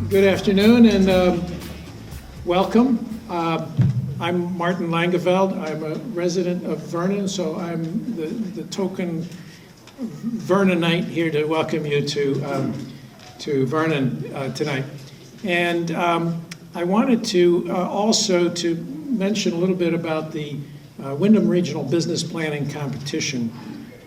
Good afternoon and welcome. I'm Martin Langeveld. I'm a resident of Vernon, so I'm the token Vernonite here to welcome you to Vernon tonight. And I wanted to also to mention a little bit about the Windham Regional Business Planning Competition,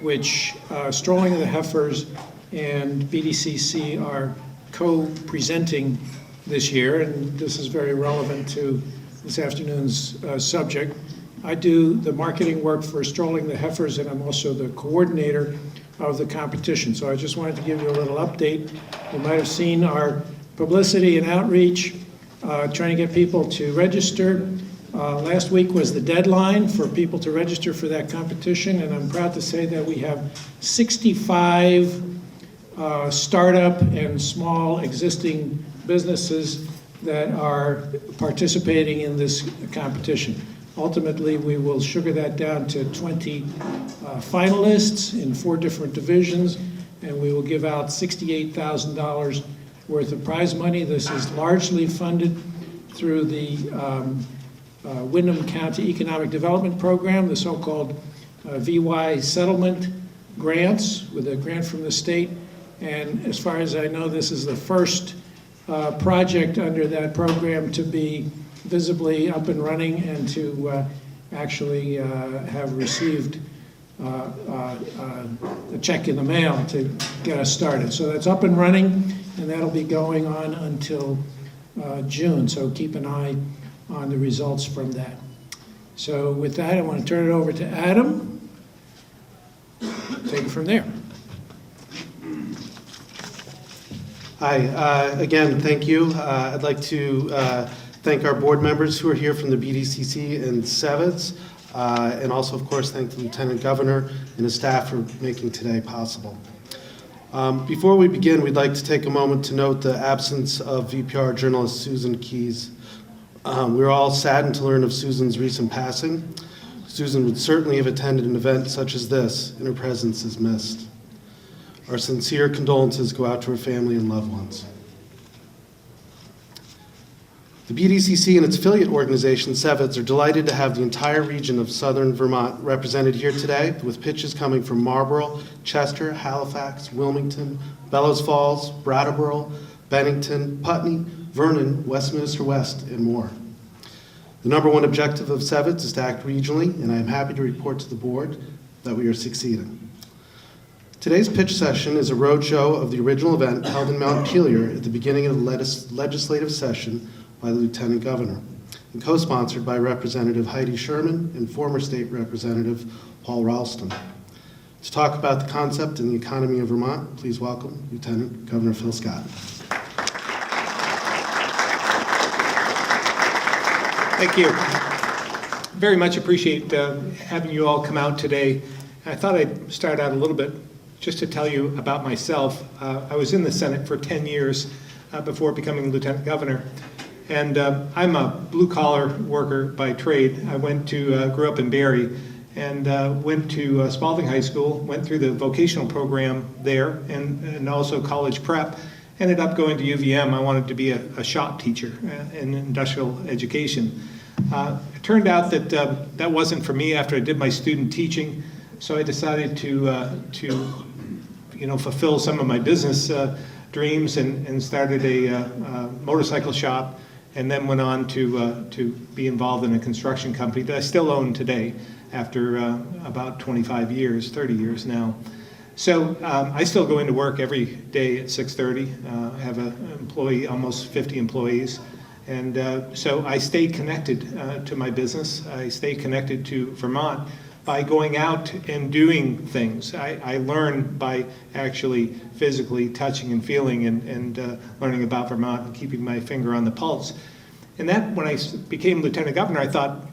which Strolling of the Heifers and BDCC are co-presenting this year, and this is very relevant to this afternoon's subject. I do the marketing work for Strolling the Heifers, and I'm also the coordinator of the competition. So I just wanted to give you a little update. You might have seen our publicity and outreach, trying to get people to register. Last week was the deadline for people to register for that competition, and I'm proud to say that we have 65 startup and small existing businesses that are participating in this competition. Ultimately, we will sugar that down to 20 finalists in 4 different divisions, and we will give out $68,000 worth of prize money. This is largely funded through the Windham County Economic Development Program, the so-called VY settlement grants, with a grant from the state. And as far as I know, this is the first project under that program to be visibly up and running and to actually have received a check in the mail to get us started. So that's up and running, and that'll be going on until June. So keep an eye on the results from that. So with that, I want to turn it over to Adam. Take it from there. Hi, again, thank you. I'd like to thank our board members who are here from the BDCC and SeVEDS, and also, of course, thank the Lieutenant Governor and his staff for making today possible. Before we begin, we'd like to take a moment to note the absence of VPR journalist Susan Keyes. We're all saddened to learn of Susan's recent passing. Susan would certainly have attended an event such as this, and her presence is missed. Our sincere condolences go out to her family and loved ones. The BDCC and its affiliate organization, SeVEDS, are delighted to have the entire region of southern Vermont represented here today, with pitches coming from Marlborough, Chester, Halifax, Wilmington, Bellows Falls, Brattleboro, Bennington, Putney, Vernon, Westminster West, and more. The number one objective of SeVEDS is to act regionally, and I am happy to report to the board that we are succeeding. Today's pitch session is a roadshow of the original event held in Montpelier at the beginning of the legislative session by the Lieutenant Governor, and co-sponsored by Representative Heidi Sherman and former State Representative Paul Ralston. To talk about the concept and the economy of Vermont, please welcome Lieutenant Governor Phil Scott. Thank you. Very much appreciate having you all come out today. I thought I'd start out a little bit just to tell you about myself. I was in the Senate for 10 years before becoming Lieutenant Governor. And I'm a blue-collar worker by trade. I grew up in Barrie, and went to Spalding High School, went through the vocational program there, and also college prep. Ended up going to UVM. I wanted to be a shop teacher in industrial education. It turned out that that wasn't for me after I did my student teaching, so I decided to fulfill some of my business dreams and started a motorcycle shop, and then went on to be involved in a construction company that I still own today after about 25 years, 30 years now. So I still go into work every day at 6:30. I have almost 50 employees. And so I stay connected to my business. I stay connected to Vermont by going out and doing things. I learn by actually physically touching and feeling and learning about Vermont and keeping my finger on the pulse. And that, when I became Lieutenant Governor, I thought,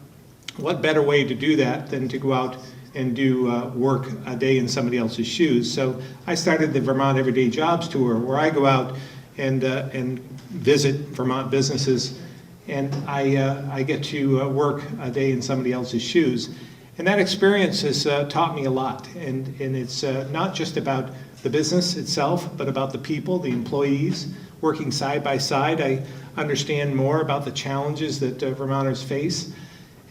what better way to do that than to go out and do work a day in somebody else's shoes. So I started the Vermont Everyday Jobs Tour, where I go out and visit Vermont businesses, and I get to work a day in somebody else's shoes. And that experience has taught me a lot, and it's not just about the business itself, but about the people, the employees, working side by side, I understand more about the challenges that Vermonters face.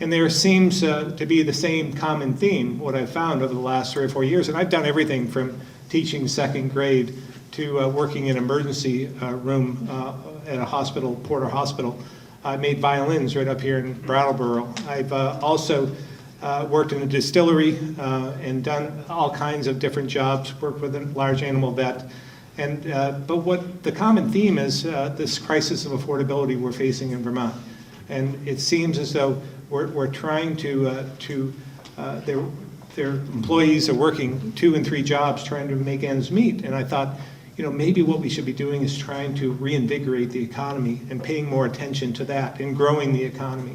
And there seems to be the same common theme, what I've found over the last 3 or 4 years. And I've done everything from teaching second grade to working in emergency room at a hospital, Porter Hospital. I made violins right up here in Brattleboro. I've also worked in a distillery and done all kinds of different jobs, worked with a large animal vet. And, but what the common theme is this crisis of affordability we're facing in Vermont. And it seems as though we're trying their employees are working 2 and 3 jobs trying to make ends meet. And I thought, you know, maybe what we should be doing is trying to reinvigorate the economy and paying more attention to that and growing the economy.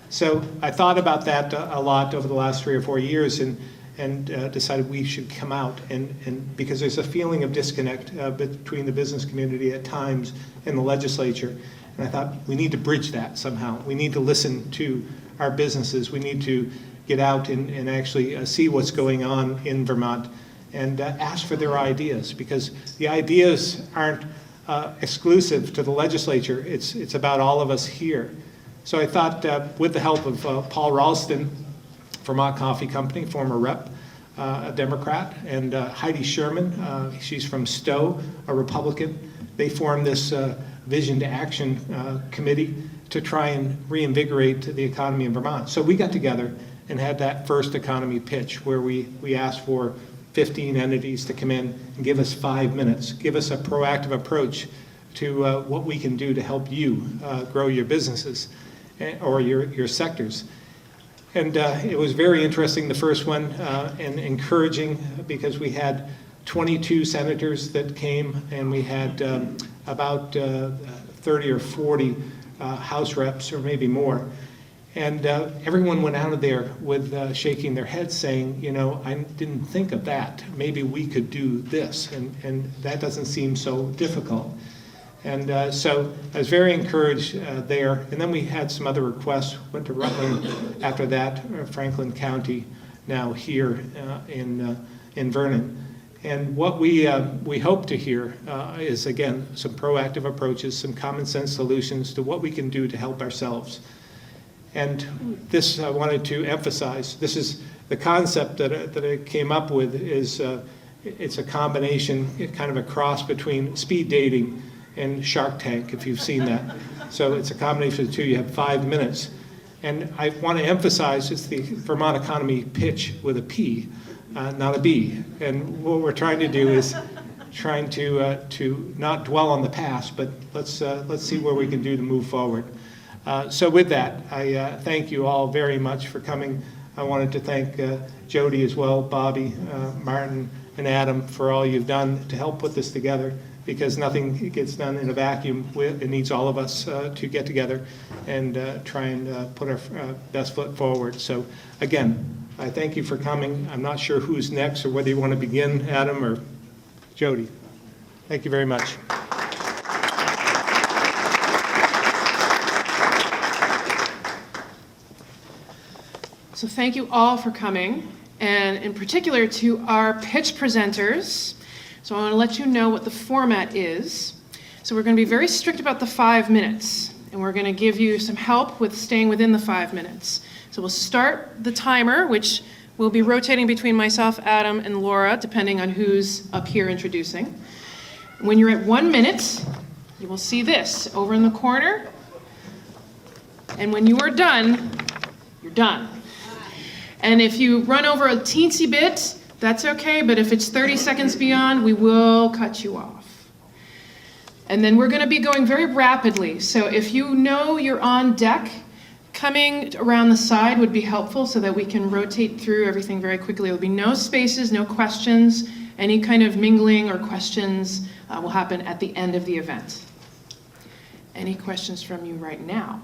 So I thought about that a lot over the last 3 or 4 years and decided we should come out and because there's a feeling of disconnect between the business community at times and the legislature. And I thought we need to bridge that somehow. We need to listen to our businesses. We need to get out and actually see what's going on in Vermont and ask for their ideas, because the ideas aren't exclusive to the legislature. It's about all of us here. So I thought with the help of Paul Ralston, Vermont Coffee Company, former rep, a Democrat, and Heidi Sherman, she's from Stowe, a Republican. They formed this Vision to Action committee to try and reinvigorate the economy in Vermont. So we got together and had that first economy pitch where we asked for 15 entities to come in and give us 5 minutes, give us a proactive approach to what we can do to help you grow your businesses or your sectors. And it was very interesting, the first one, and encouraging, because we had 22 senators that came, and we had about 30 or 40 House reps, or maybe more. And everyone went out of there with shaking their heads saying, you know, I didn't think of that. Maybe we could do this, and that doesn't seem so difficult. And so I was very encouraged there. And then we had some other requests, went to Rutland after that, Franklin County, now here in Vernon. And what we hope to hear is, again, some proactive approaches, some common sense solutions to what we can do to help ourselves. And this I wanted to emphasize. This is the concept that I came up with is it's a combination, kind of a cross between speed dating and Shark Tank, if you've seen that. So it's a combination of the two. You have 5 minutes. And I want to emphasize it's the Vermont economy pitch with a P, not a B. And what we're trying to do is trying to not dwell on the past, but let's see where we can do to move forward. So with that, I thank you all very much for coming. I wanted to thank Jody as well, Bobby, Martin, and Adam for all you've done to help put this together, because nothing gets done in a vacuum. It needs all of us to get together and try and put our best foot forward. So again, I thank you for coming. I'm not sure who's next or whether you want to begin, Adam or Jody. Thank you very much. So thank you all for coming, and in particular to our pitch presenters. So I want to let you know what the format is. So we're going to be very strict about the 5 minutes, and we're going to give you some help with staying within the 5 minutes. So we'll start the timer, which will be rotating between myself, Adam, and Laura, depending on who's up here introducing. When you're at 1 minute, you will see this over in the corner. And when you are done, you're done. And if you run over a teensy bit, that's okay, but if it's 30 seconds beyond, we will cut you off. And then we're going to be going very rapidly. So if you know you're on deck, coming around the side would be helpful so that we can rotate through everything very quickly. There'll be no spaces, no questions. Any kind of mingling or questions will happen at the end of the event. Any questions from you right now?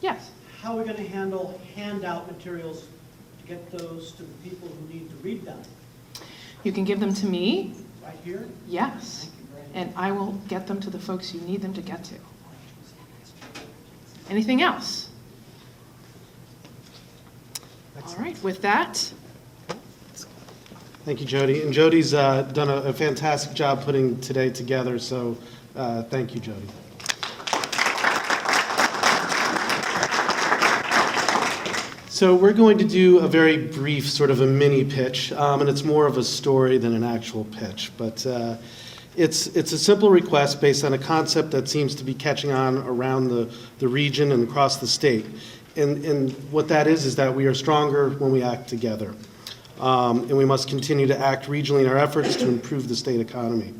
Yes. How are we going to handle handout materials to get those to the people who need to read them? You can give them to me. Right here? Yes. Thank you very much. And I will get them to the folks you need them to get to. Anything else? All right, with that, Thank you, Jody. And Jody's done a fantastic job putting today together, so thank you, Jody. So we're going to do a very brief, sort of a mini pitch, and it's more of a story than an actual pitch. But it's a simple request based on a concept that seems to be catching on around the region and across the state. And what that is that we are stronger when we act together. And we must continue to act regionally in our efforts to improve the state economy.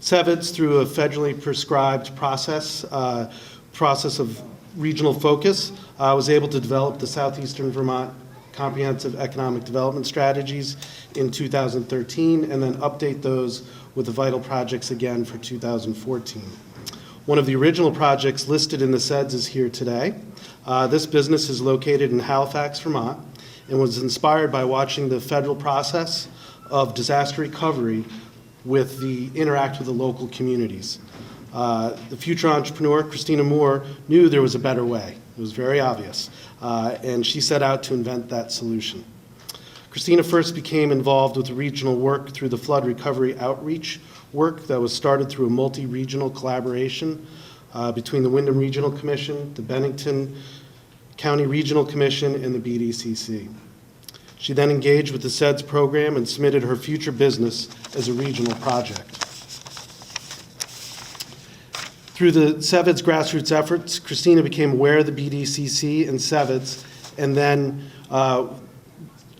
SeVEDS, through a federally prescribed process of regional focus, was able to develop the Southeastern Vermont Comprehensive Economic Development Strategies in 2013 and then update those with the vital projects again for 2014. One of the original projects listed in the SeVEDS is here today. This business is located in Halifax, Vermont, and was inspired by watching the federal process of disaster recovery interact with the local communities. The future entrepreneur, Christina Moore, knew there was a better way. It was very obvious, and she set out to invent that solution. Christina first became involved with regional work through the flood recovery outreach work that was started through a multi-regional collaboration between the Wyndham Regional Commission, the Bennington County Regional Commission, and the BDCC. She then engaged with the SeVEDS program and submitted her future business as a regional project. Through the SeVEDS grassroots efforts, Christina became aware of the BDCC and SeVEDS, and then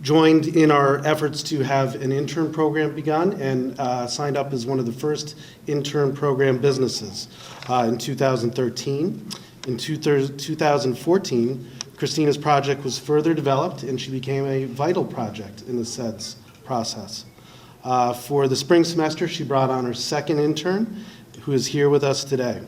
joined in our efforts to have an intern program begun and signed up as one of the first intern program businesses in 2013. In 2014, Christina's project was further developed and she became a vital project in the SeVEDS process. For the spring semester, she brought on her second intern, who is here with us today.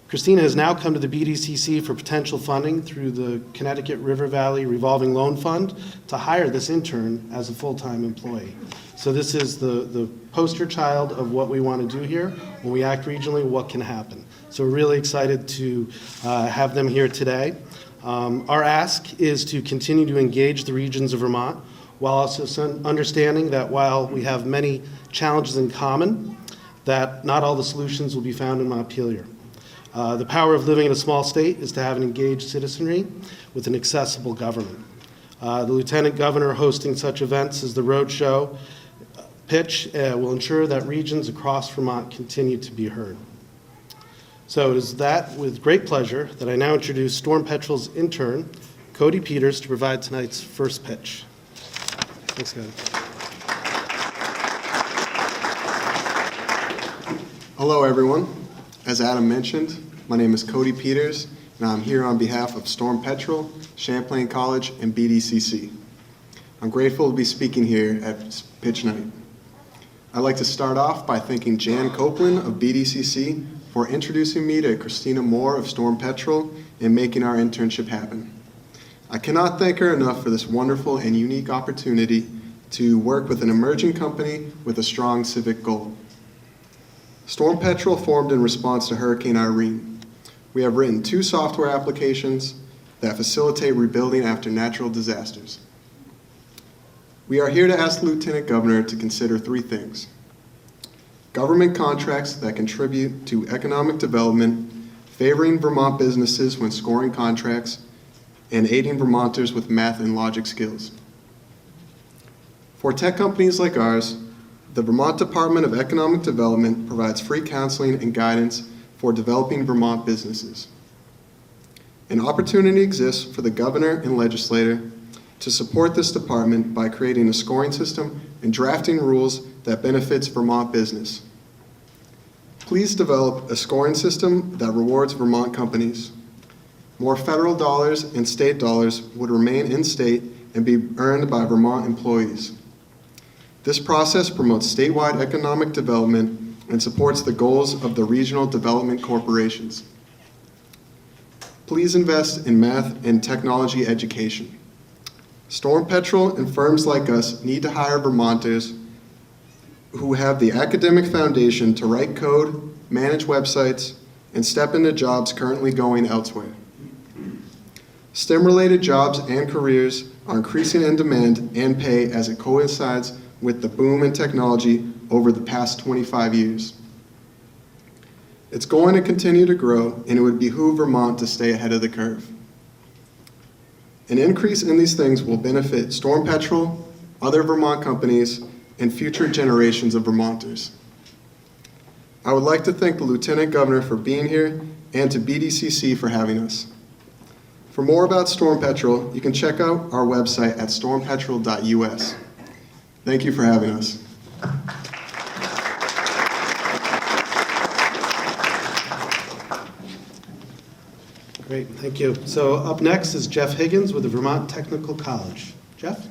Christina has now come to the BDCC for potential funding through the Connecticut River Valley Revolving Loan Fund to hire this intern as a full-time employee. So this is the poster child of what we want to do here. When we act regionally, what can happen? So we're really excited to have them here today. Our ask is to continue to engage the regions of Vermont while also understanding that while we have many challenges in common, that not all the solutions will be found in Montpelier. The power of living in a small state is to have an engaged citizenry with an accessible government. The Lieutenant Governor hosting such events as the Roadshow pitch will ensure that regions across Vermont continue to be heard. So it is that with great pleasure that I now introduce Storm Petrel's intern, Cody Peters, to provide tonight's first pitch. Thanks, Cody. Hello, everyone. As Adam mentioned, my name is Cody Peters, and I'm here on behalf of Storm Petrel, Champlain College, and BDCC. I'm grateful to be speaking here at Pitch Night. I'd like to start off by thanking Jan Copeland of BDCC for introducing me to Christina Moore of Storm Petrel and making our internship happen. I cannot thank her enough for this wonderful and unique opportunity to work with an emerging company with a strong civic goal. Storm Petrel formed in response to Hurricane Irene. We have written 2 software applications that facilitate rebuilding after natural disasters. We are here to ask the Lieutenant Governor to consider 3 things: government contracts that contribute to economic development, favoring Vermont businesses when scoring contracts, and aiding Vermonters with math and logic skills. For tech companies like ours, the Vermont Department of Economic Development provides free counseling and guidance for developing Vermont businesses. An opportunity exists for the governor and legislator to support this department by creating a scoring system and drafting rules that benefits Vermont business. Please develop a scoring system that rewards Vermont companies. More federal dollars and state dollars would remain in state and be earned by Vermont employees. This process promotes statewide economic development and supports the goals of the regional development corporations. Please invest in math and technology education. Storm Petrel and firms like us need to hire Vermonters who have the academic foundation to write code, manage websites, and step into jobs currently going elsewhere. STEM-related jobs and careers are increasing in demand and pay as it coincides with the boom in technology over the past 25 years. It's going to continue to grow, and it would behoove Vermont to stay ahead of the curve. An increase in these things will benefit Storm Petrel, other Vermont companies, and future generations of Vermonters. I would like to thank the Lieutenant Governor for being here and to BDCC for having us. For more about Storm Petrel, you can check out our website at stormpetrel.us. Thank you for having us. Great, thank you. So up next is Jeff Higgins with the Vermont Technical College. Jeff?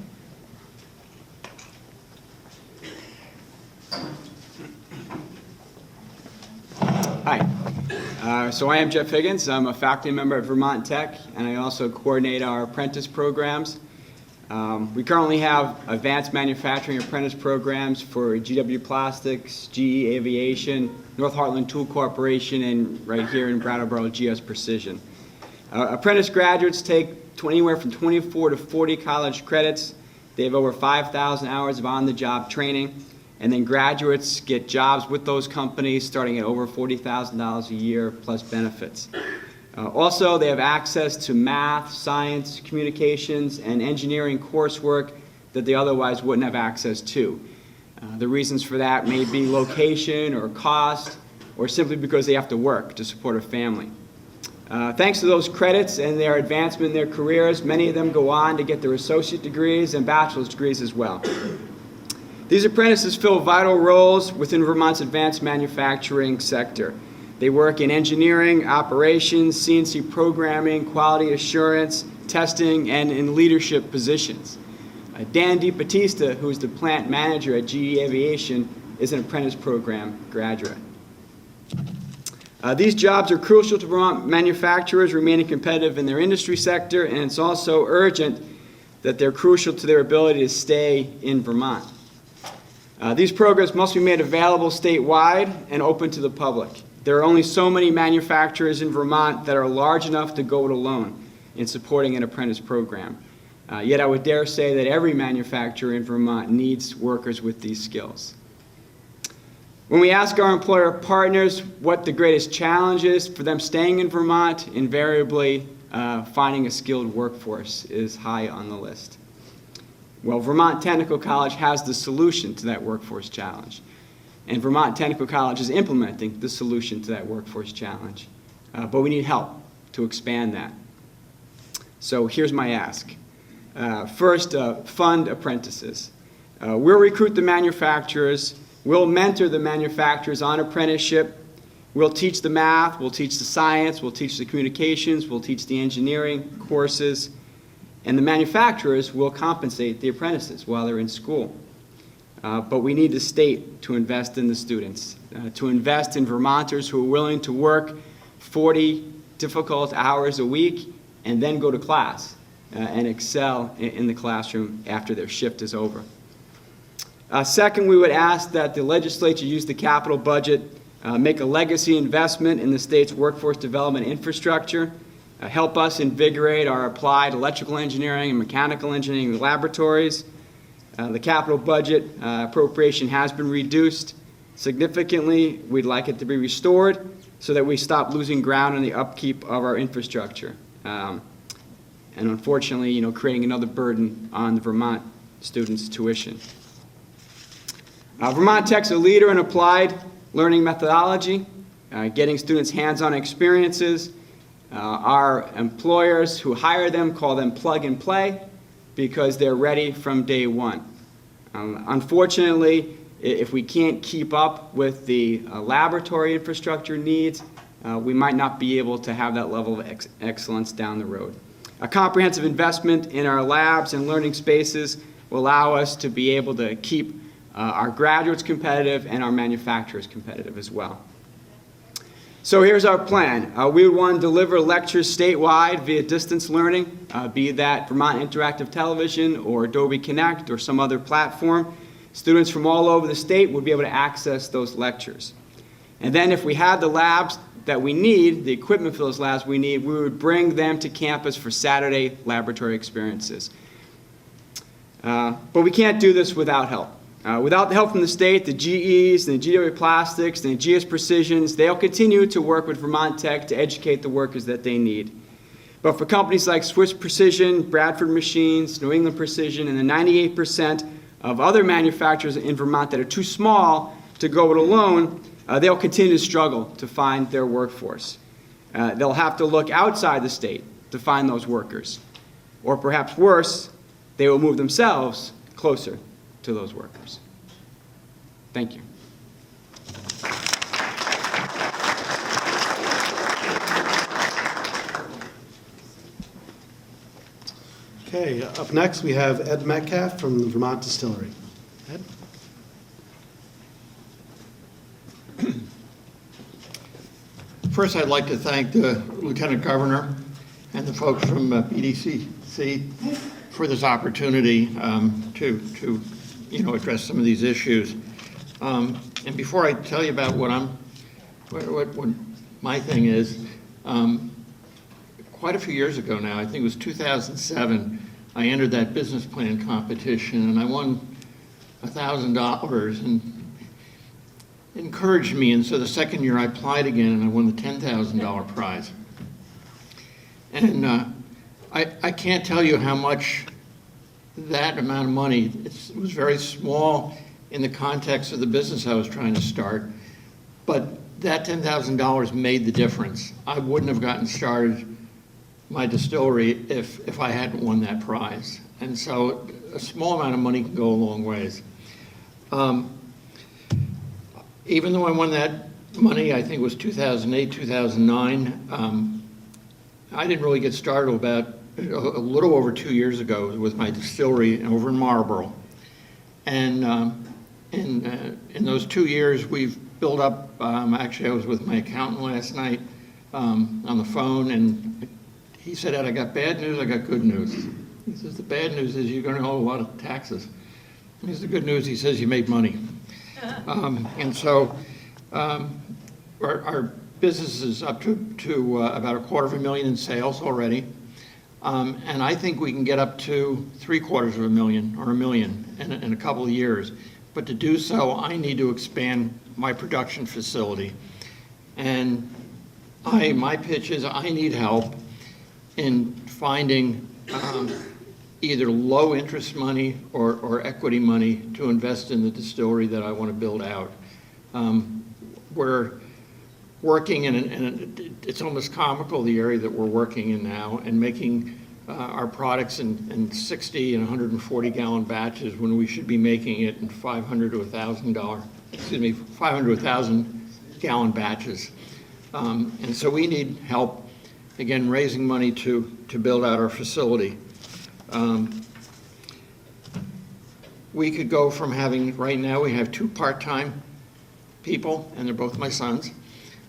Hi. So I am Jeff Higgins. I'm a faculty member at Vermont Tech, and I also coordinate our apprentice programs. We currently have advanced manufacturing apprentice programs for GW Plastics, GE Aviation, North Heartland Tool Corporation, and right here in Brattleboro, GS Precision. Apprentice graduates take anywhere from 24 to 40 college credits. They have over 5,000 hours of on-the-job training. And then graduates get jobs with those companies starting at over $40,000 a year plus benefits. Also, they have access to math, science, communications, and engineering coursework that they otherwise wouldn't have access to. The reasons for that may be location or cost, or simply because they have to work to support a family. Thanks to those credits and their advancement in their careers, many of them go on to get their associate degrees and bachelor's degrees as well. These apprentices fill vital roles within Vermont's advanced manufacturing sector. They work in engineering, operations, CNC programming, quality assurance, testing, and in leadership positions. Dan DiBattista, who is the plant manager at GE Aviation, is an apprentice program graduate. These jobs are crucial to Vermont manufacturers remaining competitive in their industry sector, and it's also urgent that they're crucial to their ability to stay in Vermont. These programs must be made available statewide and open to the public. There are only so many manufacturers in Vermont that are large enough to go it alone in supporting an apprentice program. Yet I would dare say that every manufacturer in Vermont needs workers with these skills. When we ask our employer partners what the greatest challenge is for them staying in Vermont, invariably finding a skilled workforce is high on the list. Well, Vermont Technical College has the solution to that workforce challenge. And Vermont Technical College is implementing the solution to that workforce challenge. But we need help to expand that. So here's my ask. First, fund apprentices. We'll recruit the manufacturers. We'll mentor the manufacturers on apprenticeship. We'll teach the math. We'll teach the science. We'll teach the communications. We'll teach the engineering courses. And the manufacturers will compensate the apprentices while they're in school. But we need the state to invest in the students, to invest in Vermonters who are willing to work 40 difficult hours a week and then go to class and excel in the classroom after their shift is over. Second, we would ask that the legislature use the capital budget, make a legacy investment in the state's workforce development infrastructure, help us invigorate our applied electrical engineering and mechanical engineering laboratories. The capital budget appropriation has been reduced significantly. We'd like it to be restored so that we stop losing ground in the upkeep of our infrastructure. And unfortunately, creating another burden on the Vermont students' tuition. Vermont Tech's a leader in applied learning methodology, getting students hands-on experiences. Our employers who hire them call them plug and play because they're ready from day one. Unfortunately, if we can't keep up with the laboratory infrastructure needs, we might not be able to have that level of excellence down the road. A comprehensive investment in our labs and learning spaces will allow us to be able to keep our graduates competitive and our manufacturers competitive as well. So here's our plan. We would want to deliver lectures statewide via distance learning, be that Vermont Interactive Television or Adobe Connect or some other platform. Students from all over the state would be able to access those lectures. And then if we had the labs that we need, the equipment for those labs we need, we would bring them to campus for Saturday laboratory experiences. But we can't do this without help. Without the help from the state, the GEs, and the GW Plastics, and the GS Precisions, they'll continue to work with Vermont Tech to educate the workers that they need. But for companies like Swiss Precision, Bradford Machines, New England Precision, and the 98% of other manufacturers in Vermont that are too small to go it alone, they'll continue to struggle to find their workforce. They'll have to look outside the state to find those workers. Or perhaps worse, they will move themselves closer to those workers. Thank you. Okay, up next, we have Ed Metcalf from the Vermont Distillery. Ed? First, I'd like to thank the Lieutenant Governor and the folks from BDCC for this opportunity to address some of these issues. And before I tell you about what my thing is, quite a few years ago now, I think it was 2007, I entered that business plan competition and I won $1,000 and it encouraged me. And so the second year I applied again and I won the $10,000 prize. And I can't tell you how much that amount of money, it was very small in the context of the business I was trying to start, but that $10,000 made the difference. I wouldn't have gotten started my distillery if I hadn't won that prize. And so a small amount of money can go a long ways. Even though I won that money, I think it was 2008, 2009, I didn't really get started about a little over 2 years ago with my distillery over in Marlboro. And in those 2 years, we've built up, actually I was with my accountant last night on the phone, and he said, Ed, I got bad news, I got good news. He says, the bad news is you're going to owe a lot of taxes. And here's the good news, he says, you made money. And so our business is up to about $250,000 in sales already. And I think we can get up to $750,000 or $1 million in a couple of years. But to do so, I need to expand my production facility. And my pitch is I need help in finding either low interest money or equity money to invest in the distillery that I want to build out. We're working in it's almost comical, the area that we're working in now, and making our products in 60 and 140 gallon batches when we should be making it in 500 to 1,000 gallon batches. And so we need help, again, raising money to build out our facility. We could go from having, right now we have 2 part-time people, and they're both my sons,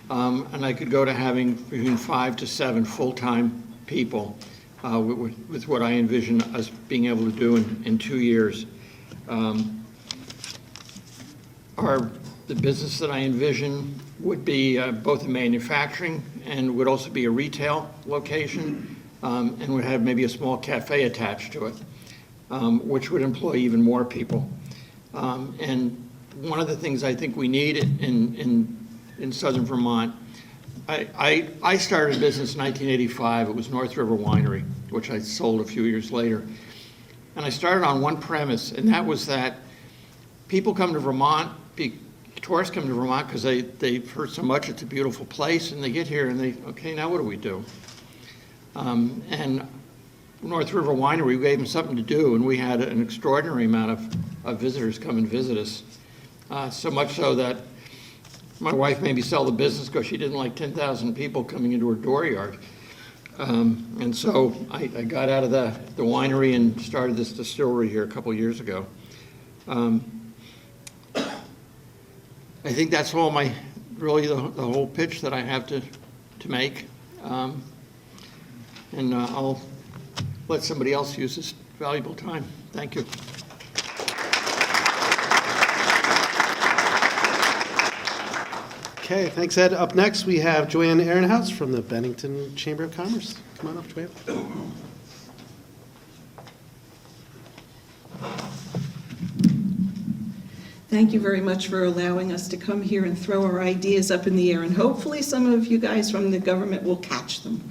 and I could go to having between 5 to 7 full-time people with what I envision us being able to do in 2 years. The business that I envision would be both a manufacturing and would also be a retail location, and would have maybe a small cafe attached to it, which would employ even more people. And one of the things I think we need in southern Vermont, I started a business in 1985. It was North River Winery, which I sold a few years later. And I started on one premise, and that was that people come to Vermont, tourists come to Vermont because they've heard so much it's a beautiful place, and they get here and okay, now what do we do? And North River Winery, we gave them something to do, and we had an extraordinary amount of visitors come and visit us. So much so that my wife made me sell the business because she didn't like 10,000 people coming into her dooryard. And so I got out of the winery and started this distillery here a couple years ago. I think that's all really the whole pitch that I have to make. And I'll let somebody else use this valuable time. Thank you. Okay, thanks, Ed. Up next, we have Joanne Ehrenhaus from the Bennington Chamber of Commerce. Come on up, Joanne. Thank you very much for allowing us to come here and throw our ideas up in the air, and hopefully some of you guys from the government will catch them.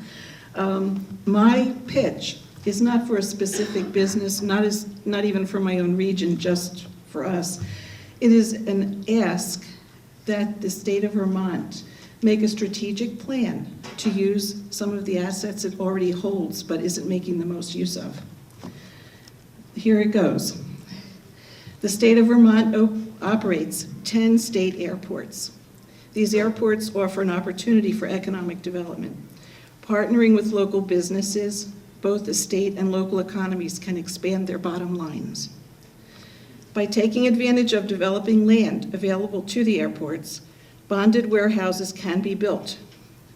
My pitch is not for a specific business, not even for my own region, just for us. It is an ask that the state of Vermont make a strategic plan to use some of the assets it already holds but isn't making the most use of. Here it goes. The state of Vermont operates 10 state airports. These airports offer an opportunity for economic development. Partnering with local businesses, both the state and local economies can expand their bottom lines. By taking advantage of developing land available to the airports, bonded warehouses can be built.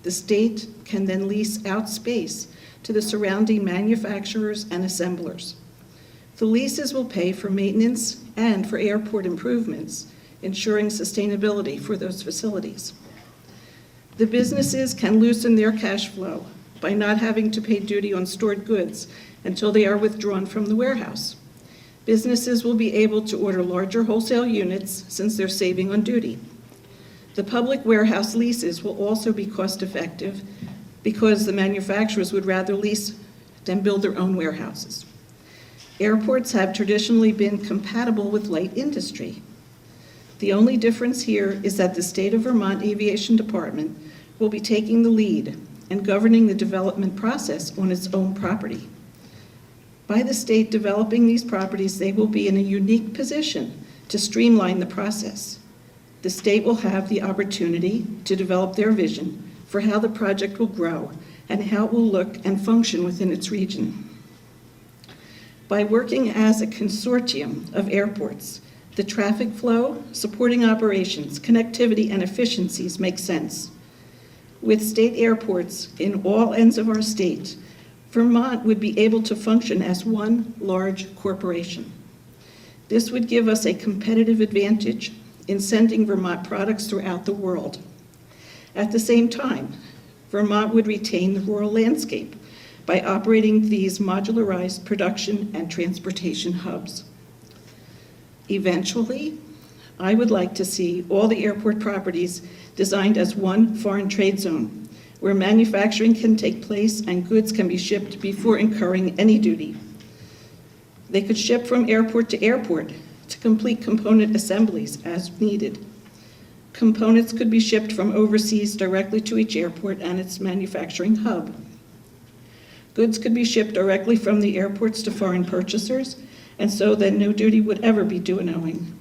The state can then lease out space to the surrounding manufacturers and assemblers. The leases will pay for maintenance and for airport improvements, ensuring sustainability for those facilities. The businesses can loosen their cash flow by not having to pay duty on stored goods until they are withdrawn from the warehouse. Businesses will be able to order larger wholesale units since they're saving on duty. The public warehouse leases will also be cost-effective because the manufacturers would rather lease than build their own warehouses. Airports have traditionally been compatible with light industry. The only difference here is that the State of Vermont Aviation Department will be taking the lead and governing the development process on its own property. By the state developing these properties, they will be in a unique position to streamline the process. The state will have the opportunity to develop their vision for how the project will grow and how it will look and function within its region. By working as a consortium of airports, the traffic flow, supporting operations, connectivity, and efficiencies make sense. With state airports in all ends of our state, Vermont would be able to function as one large corporation. This would give us a competitive advantage in sending Vermont products throughout the world. At the same time, Vermont would retain the rural landscape by operating these modularized production and transportation hubs. Eventually, I would like to see all the airport properties designed as one foreign trade zone, where manufacturing can take place and goods can be shipped before incurring any duty. They could ship from airport to airport to complete component assemblies as needed. Components could be shipped from overseas directly to each airport and its manufacturing hub. Goods could be shipped directly from the airports to foreign purchasers, and so that no duty would ever be due and owing.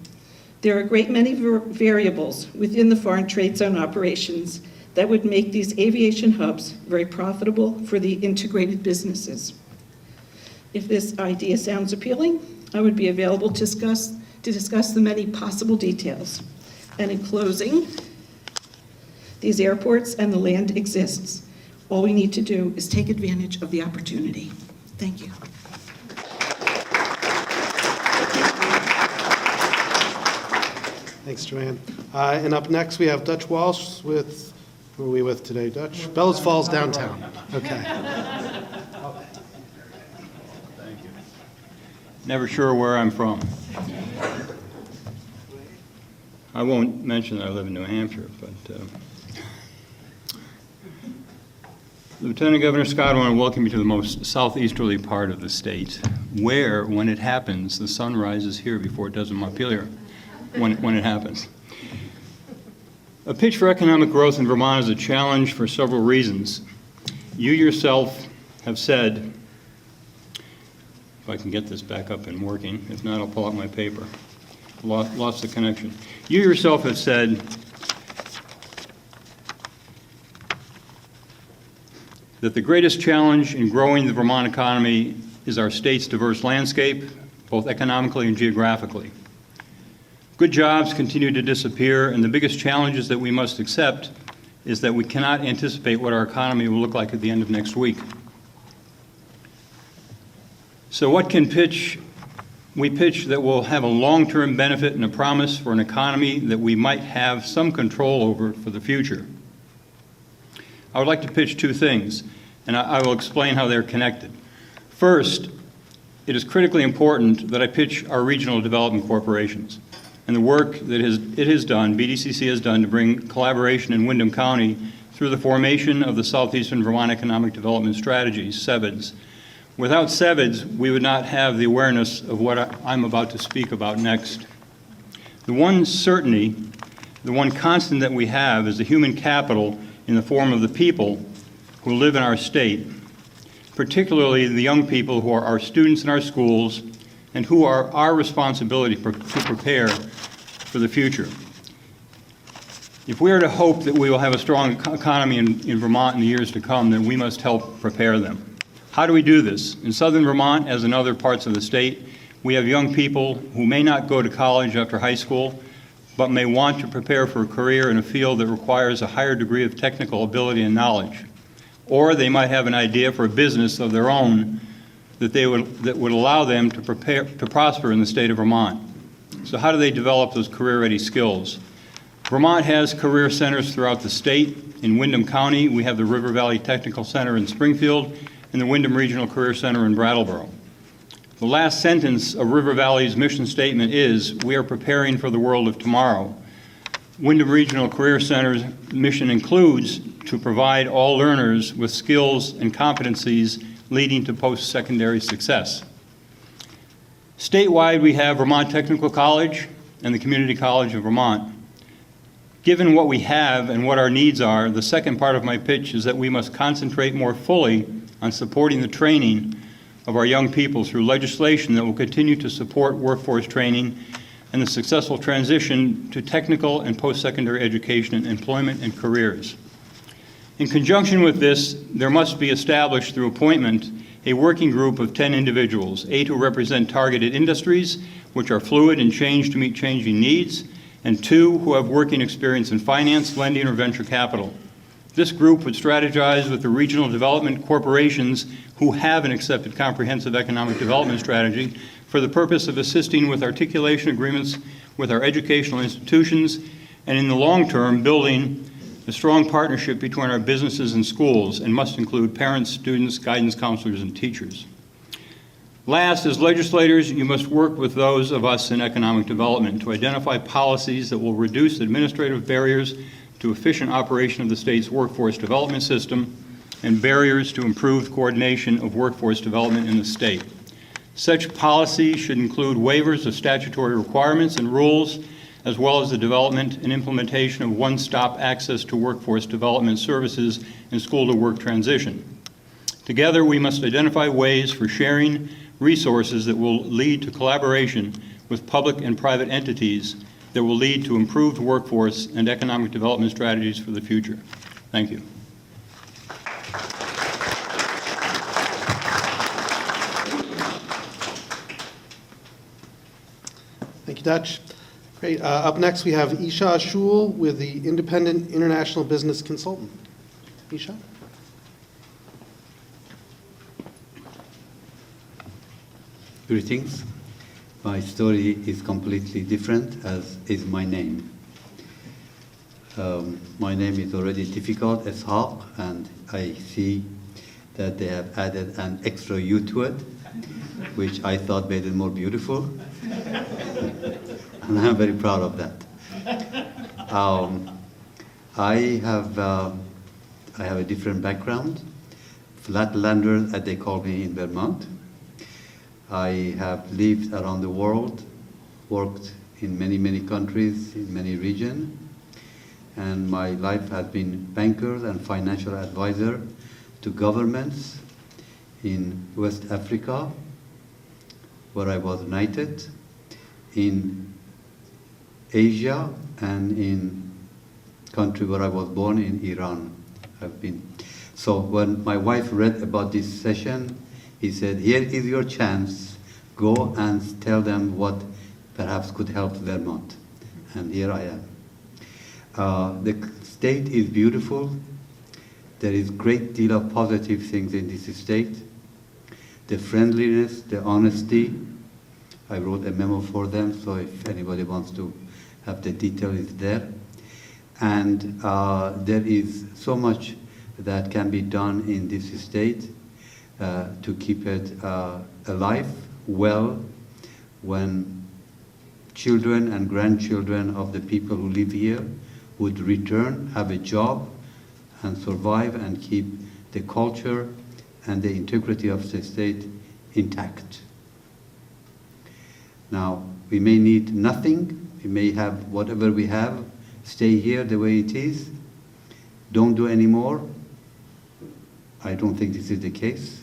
There are a great many variables within the foreign trade zone operations that would make these aviation hubs very profitable for the integrated businesses. If this idea sounds appealing, I would be available to discuss the many possible details. And in closing, these airports and the land exists. All we need to do is take advantage of the opportunity. Thank you. Thanks, Joanne. And up next, we have Dutch Walsh with, who are we with today, Dutch? Bellows Falls downtown. Okay. Never sure where I'm from. I won't mention that I live in New Hampshire, but Lieutenant Governor Scott, I want to welcome you to the most southeasterly part of the state, where, when it happens, the sun rises here before it does in Montpelier, when it happens. A pitch for economic growth in Vermont is a challenge for several reasons. You yourself have said, if I can get this back up and working, if not, I'll pull out my paper. Lost the connection. You yourself have said that the greatest challenge in growing the Vermont economy is our state's diverse landscape, both economically and geographically. Good jobs continue to disappear, and the biggest challenges that we must accept is that we cannot anticipate what our economy will look like at the end of next week. So what can we pitch that will have a long-term benefit and a promise for an economy that we might have some control over for the future? I would like to pitch two things, and I will explain how they're connected. First, it is critically important that I pitch our regional development corporations. and the work that BDCC has done to bring collaboration in Windham County through the formation of the Southeastern Vermont Economic Development Strategies, SeVEDS. Without SeVEDS, we would not have the awareness of what I'm about to speak about next. The one certainty, the one constant that we have is the human capital in the form of the people who live in our state, particularly the young people who are our students in our schools and who are our responsibility to prepare for the future. If we are to hope that we will have a strong economy in Vermont in the years to come, then we must help prepare them. How do we do this? In southern Vermont, as in other parts of the state, we have young people who may not go to college after high school, but may want to prepare for a career in a field that requires a higher degree of technical ability and knowledge. Or they might have an idea for a business of their own that would allow them to prosper in the state of Vermont. So how do they develop those career-ready skills? Vermont has career centers throughout the state. In Windham County, we have the River Valley Technical Center in Springfield and the Windham Regional Career Center in Brattleboro. The last sentence of River Valley's mission statement is, "We are preparing for the world of tomorrow." Windham Regional Career Center's mission includes to provide all learners with skills and competencies leading to post-secondary success. Statewide, we have Vermont Technical College and the Community College of Vermont. Given what we have and what our needs are, the second part of my pitch is that we must concentrate more fully on supporting the training of our young people through legislation that will continue to support workforce training and the successful transition to technical and post-secondary education and employment and careers. In conjunction with this, there must be established through appointment a working group of 10 individuals, 8 who represent targeted industries, which are fluid and change to meet changing needs, and 2 who have working experience in finance, lending, or venture capital. This group would strategize with the regional development corporations who have an accepted comprehensive economic development strategy for the purpose of assisting with articulation agreements with our educational institutions, and in the long term, building a strong partnership between our businesses and schools, and must include parents, students, guidance counselors, and teachers. Last, as legislators, you must work with those of us in economic development to identify policies that will reduce administrative barriers to efficient operation of the state's workforce development system and barriers to improved coordination of workforce development in the state. Such policies should include waivers of statutory requirements and rules, as well as the development and implementation of one-stop access to workforce development services and school-to-work transition. Together, we must identify ways for sharing resources that will lead to collaboration with public and private entities that will lead to improved workforce and economic development strategies for the future. Thank you. Thank you, Dutch. Great. Up next, we have Isha Shul with the Independent International Business Consultant. Isha? Greetings. My story is completely different, as is my name. My name is already difficult, Ishaq, and I see that they have added an extra U to it, which I thought made it more beautiful. And I'm very proud of that. I have a different background, flatlander, as they call me in Vermont. I have lived around the world, worked in many, many countries, in many regions, and my life has been banker and financial advisor to governments in West Africa, where I was knighted, in Asia, and in country where I was born, in Iran. So when my wife read about this session, he said, "Here is your chance. Go and tell them what perhaps could help Vermont." And here I am. The state is beautiful. There is great deal of positive things in this state. The friendliness, the honesty. I wrote a memo for them, so if anybody wants to have the detail, it's there. And there is so much that can be done in this state to keep it alive, well, when children and grandchildren of the people who live here would return, have a job, and survive and keep the culture and the integrity of the state intact. Now, we may need nothing, we may have whatever we have, stay here the way it is, don't do any more. I don't think this is the case.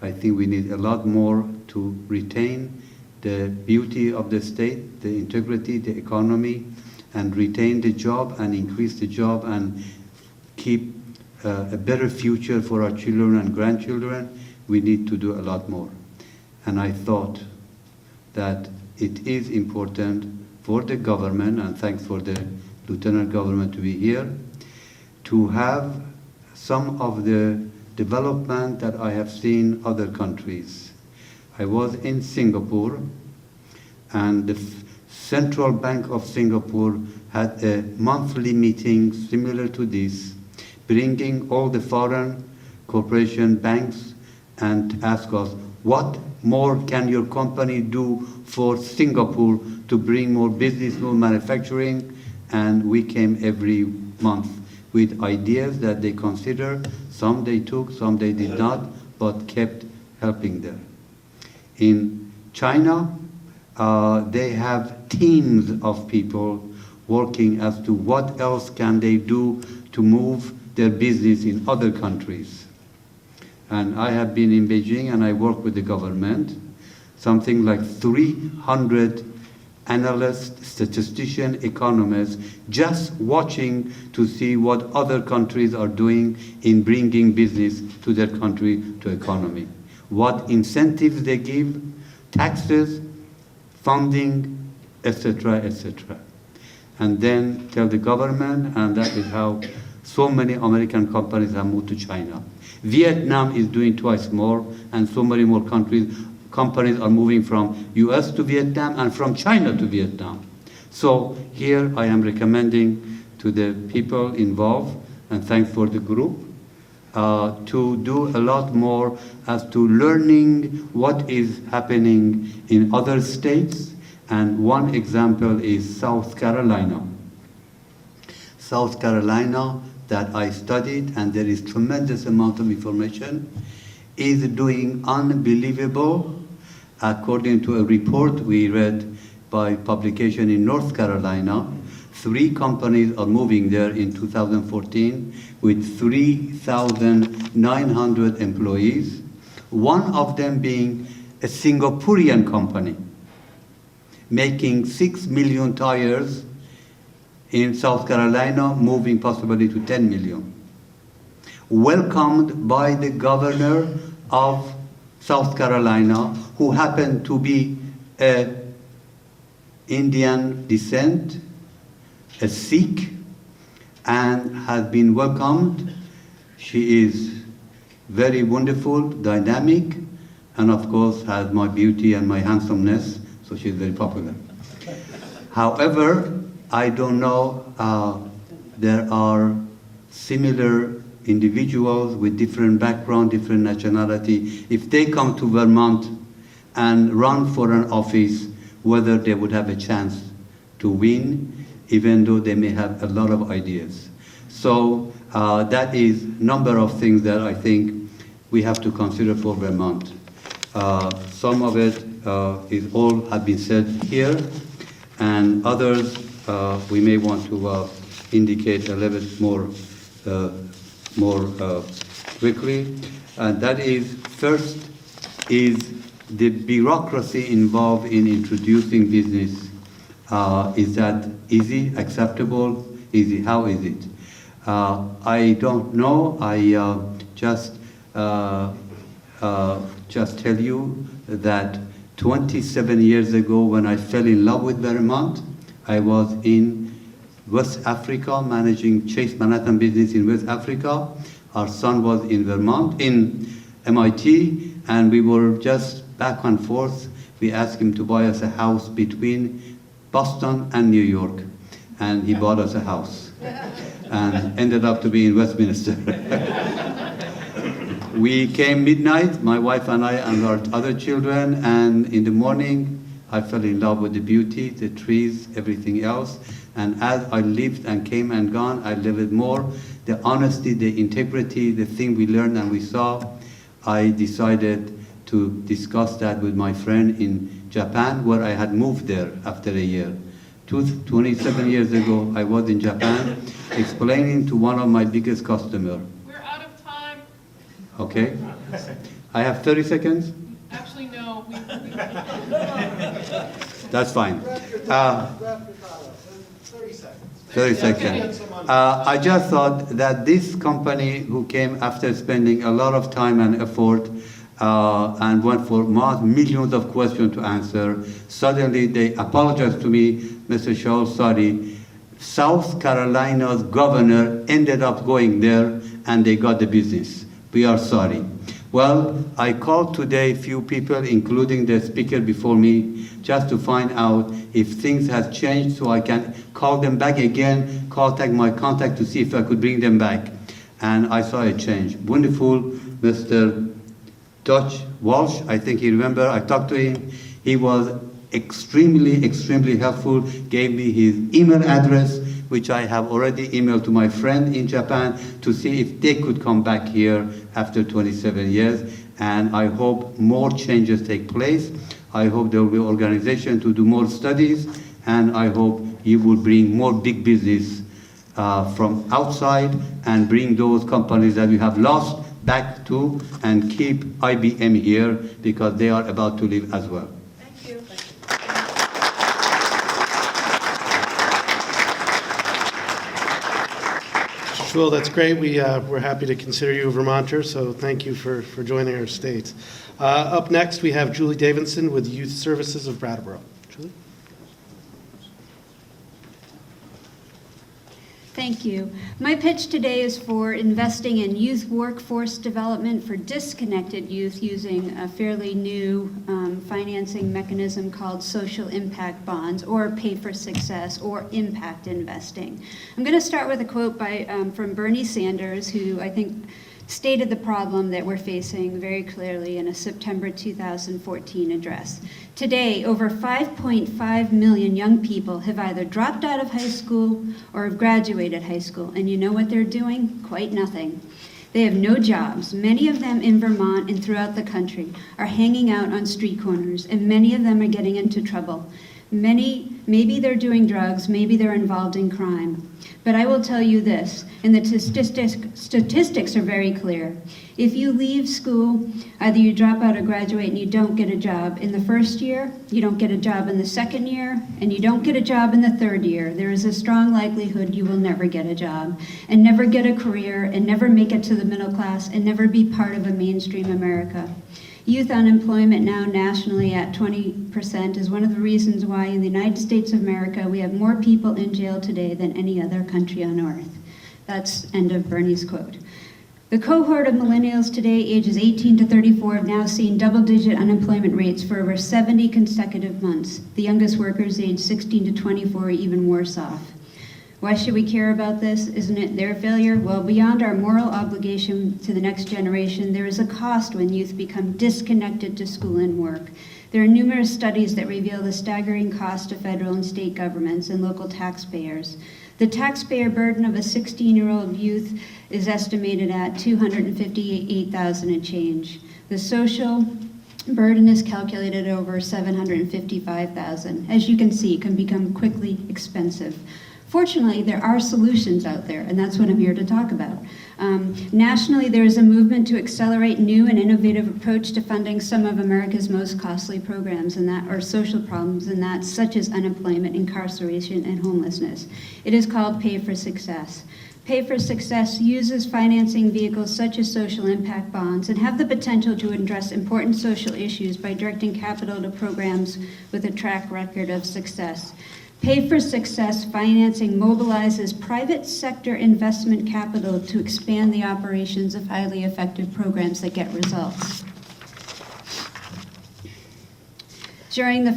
I think we need a lot more to retain the beauty of the state, the integrity, the economy, and retain the job and increase the job and keep a better future for our children and grandchildren. We need to do a lot more. And I thought that it is important for the government, and thanks for the Lieutenant Governor to be here, to have some of the development that I have seen other countries. I was in Singapore, and the Central Bank of Singapore had a monthly meeting similar to this, bringing all the foreign corporation banks and ask us, what more can your company do for Singapore to bring more business, more manufacturing? And we came every month with ideas that they consider. Some they took, some they did not, but kept helping them. In China, they have teams of people working as to what else can they do to move their business in other countries. And I have been in Beijing and I work with the government, something like 300 analysts, statisticians, economists, just watching to see what other countries are doing in bringing business to their country, to economy. What incentives they give, taxes, funding, etc., etc. And then tell the government, and that is how so many American companies have moved to China. Vietnam is doing twice more, and so many more companies are moving from US to Vietnam and from China to Vietnam. So here I am recommending to the people involved, and thanks for the group, to do a lot more as to learning what is happening in other states. And one example is South Carolina. South Carolina, that I studied, and there is tremendous amount of information, is doing unbelievable. According to a report we read by publication in North Carolina, 3 companies are moving there in 2014 with 3,900 employees, one of them being a Singaporean company, making 6 million tires in South Carolina, moving possibly to 10 million. Welcomed by the governor of South Carolina, who happened to be an Indian descent, a Sikh, and has been welcomed. She is very wonderful, dynamic, and of course has my beauty and my handsomeness, so she's very popular. However, I don't know, there are similar individuals with different background, different nationality. If they come to Vermont and run for an office, whether they would have a chance to win, even though they may have a lot of ideas. So that is a number of things that I think we have to consider for Vermont. Some of it is all have been said here, and others we may want to indicate a little bit more quickly. And that is, first is the bureaucracy involved in introducing business. Is that easy, acceptable, easy? How is it? I don't know. I just tell you that 27 years ago, when I fell in love with Vermont, I was in West Africa, managing Chase Manhattan business in West Africa. Our son was in Vermont, in MIT, and we were just back and forth. We asked him to buy us a house between Boston and New York, and he bought us a house, and ended up to be in Westminster. We came midnight, my wife and I and our other children, and in the morning I fell in love with the beauty, the trees, everything else. And as I lived and came and gone, I lived more. The honesty, the integrity, the thing we learned and we saw, I decided to discuss that with my friend in Japan, where I had moved there after a year. 27 years ago, I was in Japan explaining to one of my biggest customers. We're out of time. Okay? I have 30 seconds? Actually, no. That's fine. 30 seconds. I just thought that this company who came after spending a lot of time and effort and went for millions of questions to answer, suddenly they apologized to me, Mr. Shaw, sorry. South Carolina's governor ended up going there and they got the business. We are sorry. Well, I called today a few people, including the speaker before me, just to find out if things have changed so I can call them back again, contact my contact to see if I could bring them back. And I saw a change. Wonderful, Mr. Dutch Walsh, I think you remember, I talked to him. He was extremely helpful, gave me his email address, which I have already emailed to my friend in Japan to see if they could come back here after 27 years. And I hope more changes take place. I hope there will be organization to do more studies, and I hope you will bring more big business from outside and bring those companies that we have lost back to and keep IBM here because they are about to leave as well. Thank you. Well, that's great. We're happy to consider you a Vermonter, so thank you for joining our state. Up next, we have Julie Davidson with Youth Services of Brattleboro. Julie? Thank you. My pitch today is for investing in youth workforce development for disconnected youth using a fairly new financing mechanism called social impact bonds, or pay for success, or impact investing. I'm going to start with a quote from Bernie Sanders, who I think stated the problem that we're facing very clearly in a September 2014 address. Today, over 5.5 million young people have either dropped out of high school or have graduated high school. And you know what they're doing? Quite nothing. They have no jobs. Many of them in Vermont and throughout the country are hanging out on street corners, and many of them are getting into trouble. Maybe they're doing drugs, maybe they're involved in crime. But I will tell you this, and the statistics are very clear. If you leave school, either you drop out or graduate and you don't get a job in the first year, you don't get a job in the second year, and you don't get a job in the third year, there is a strong likelihood you will never get a job, and never get a career, and never make it to the middle class, and never be part of a mainstream America. Youth unemployment now nationally at 20% is one of the reasons why in the United States of America we have more people in jail today than any other country on earth. That's end of Bernie's quote. The cohort of millennials today, ages 18 to 34, have now seen double-digit unemployment rates for over 70 consecutive months. The youngest workers, aged 16 to 24, are even worse off. Why should we care about this? Isn't it their failure? Well, beyond our moral obligation to the next generation, there is a cost when youth become disconnected to school and work. There are numerous studies that reveal the staggering cost to federal and state governments and local taxpayers. The taxpayer burden of a 16-year-old youth is estimated at $258,000 and change. The social burden is calculated over $755,000. As you can see, it can become quickly expensive. Fortunately, there are solutions out there, and that's what I'm here to talk about. Nationally, there is a movement to accelerate new and innovative approach to funding some of America's most costly programs, and that are social problems, and that's such as unemployment, incarceration, and homelessness. It is called Pay for Success. Pay for Success uses financing vehicles such as social impact bonds and have the potential to address important social issues by directing capital to programs with a track record of success. Pay for Success financing mobilizes private sector investment capital to expand the operations of highly effective programs that get results. During the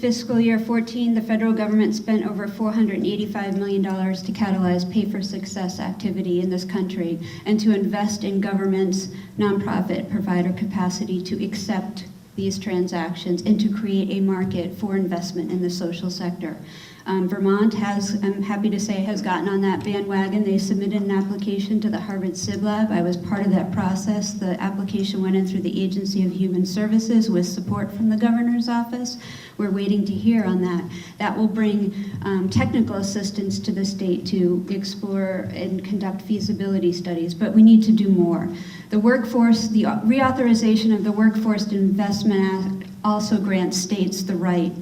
fiscal year 14, the federal government spent over $485 million to catalyze Pay for Success activity in this country and to invest in government's nonprofit provider capacity to accept these transactions and to create a market for investment in the social sector. Vermont has, I'm happy to say, has gotten on that bandwagon. They submitted an application to the Harvard SiVEDS. I was part of that process. The application went in through the Agency of Human Services with support from the governor's office. We're waiting to hear on that. That will bring technical assistance to the state to explore and conduct feasibility studies, but we need to do more. The workforce, the reauthorization of the Workforce Investment Act also grants states the right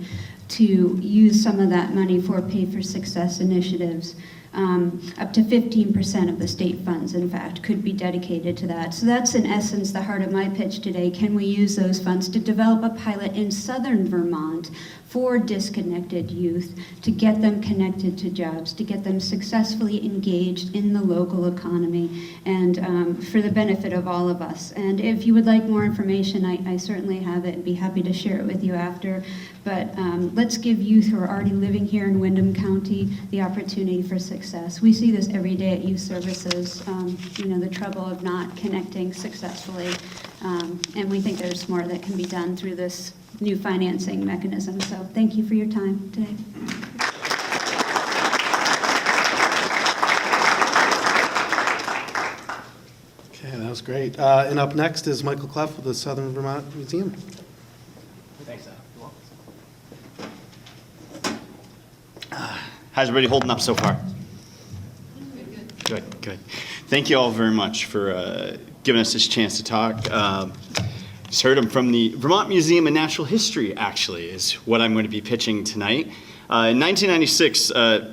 to use some of that money for pay for success initiatives. Up to 15% of the state funds, in fact, could be dedicated to that. So that's in essence the heart of my pitch today. Can we use those funds to develop a pilot in southern Vermont for disconnected youth, to get them connected to jobs, to get them successfully engaged in the local economy, and for the benefit of all of us. And if you would like more information, I certainly have it and be happy to share it with you after. But let's give youth who are already living here in Windham County the opportunity for success. We see this every day at youth services, the trouble of not connecting successfully. And we think there's more that can be done through this new financing mechanism. So thank you for your time today. Okay, that was great. And up next is Michael Clough with the Southern Vermont Museum. Thanks, how's everybody holding up so far? Good, good. Thank you all very much for giving us this chance to talk. Just heard them from the Vermont Museum of Natural History, actually, is what I'm going to be pitching tonight. In 1996,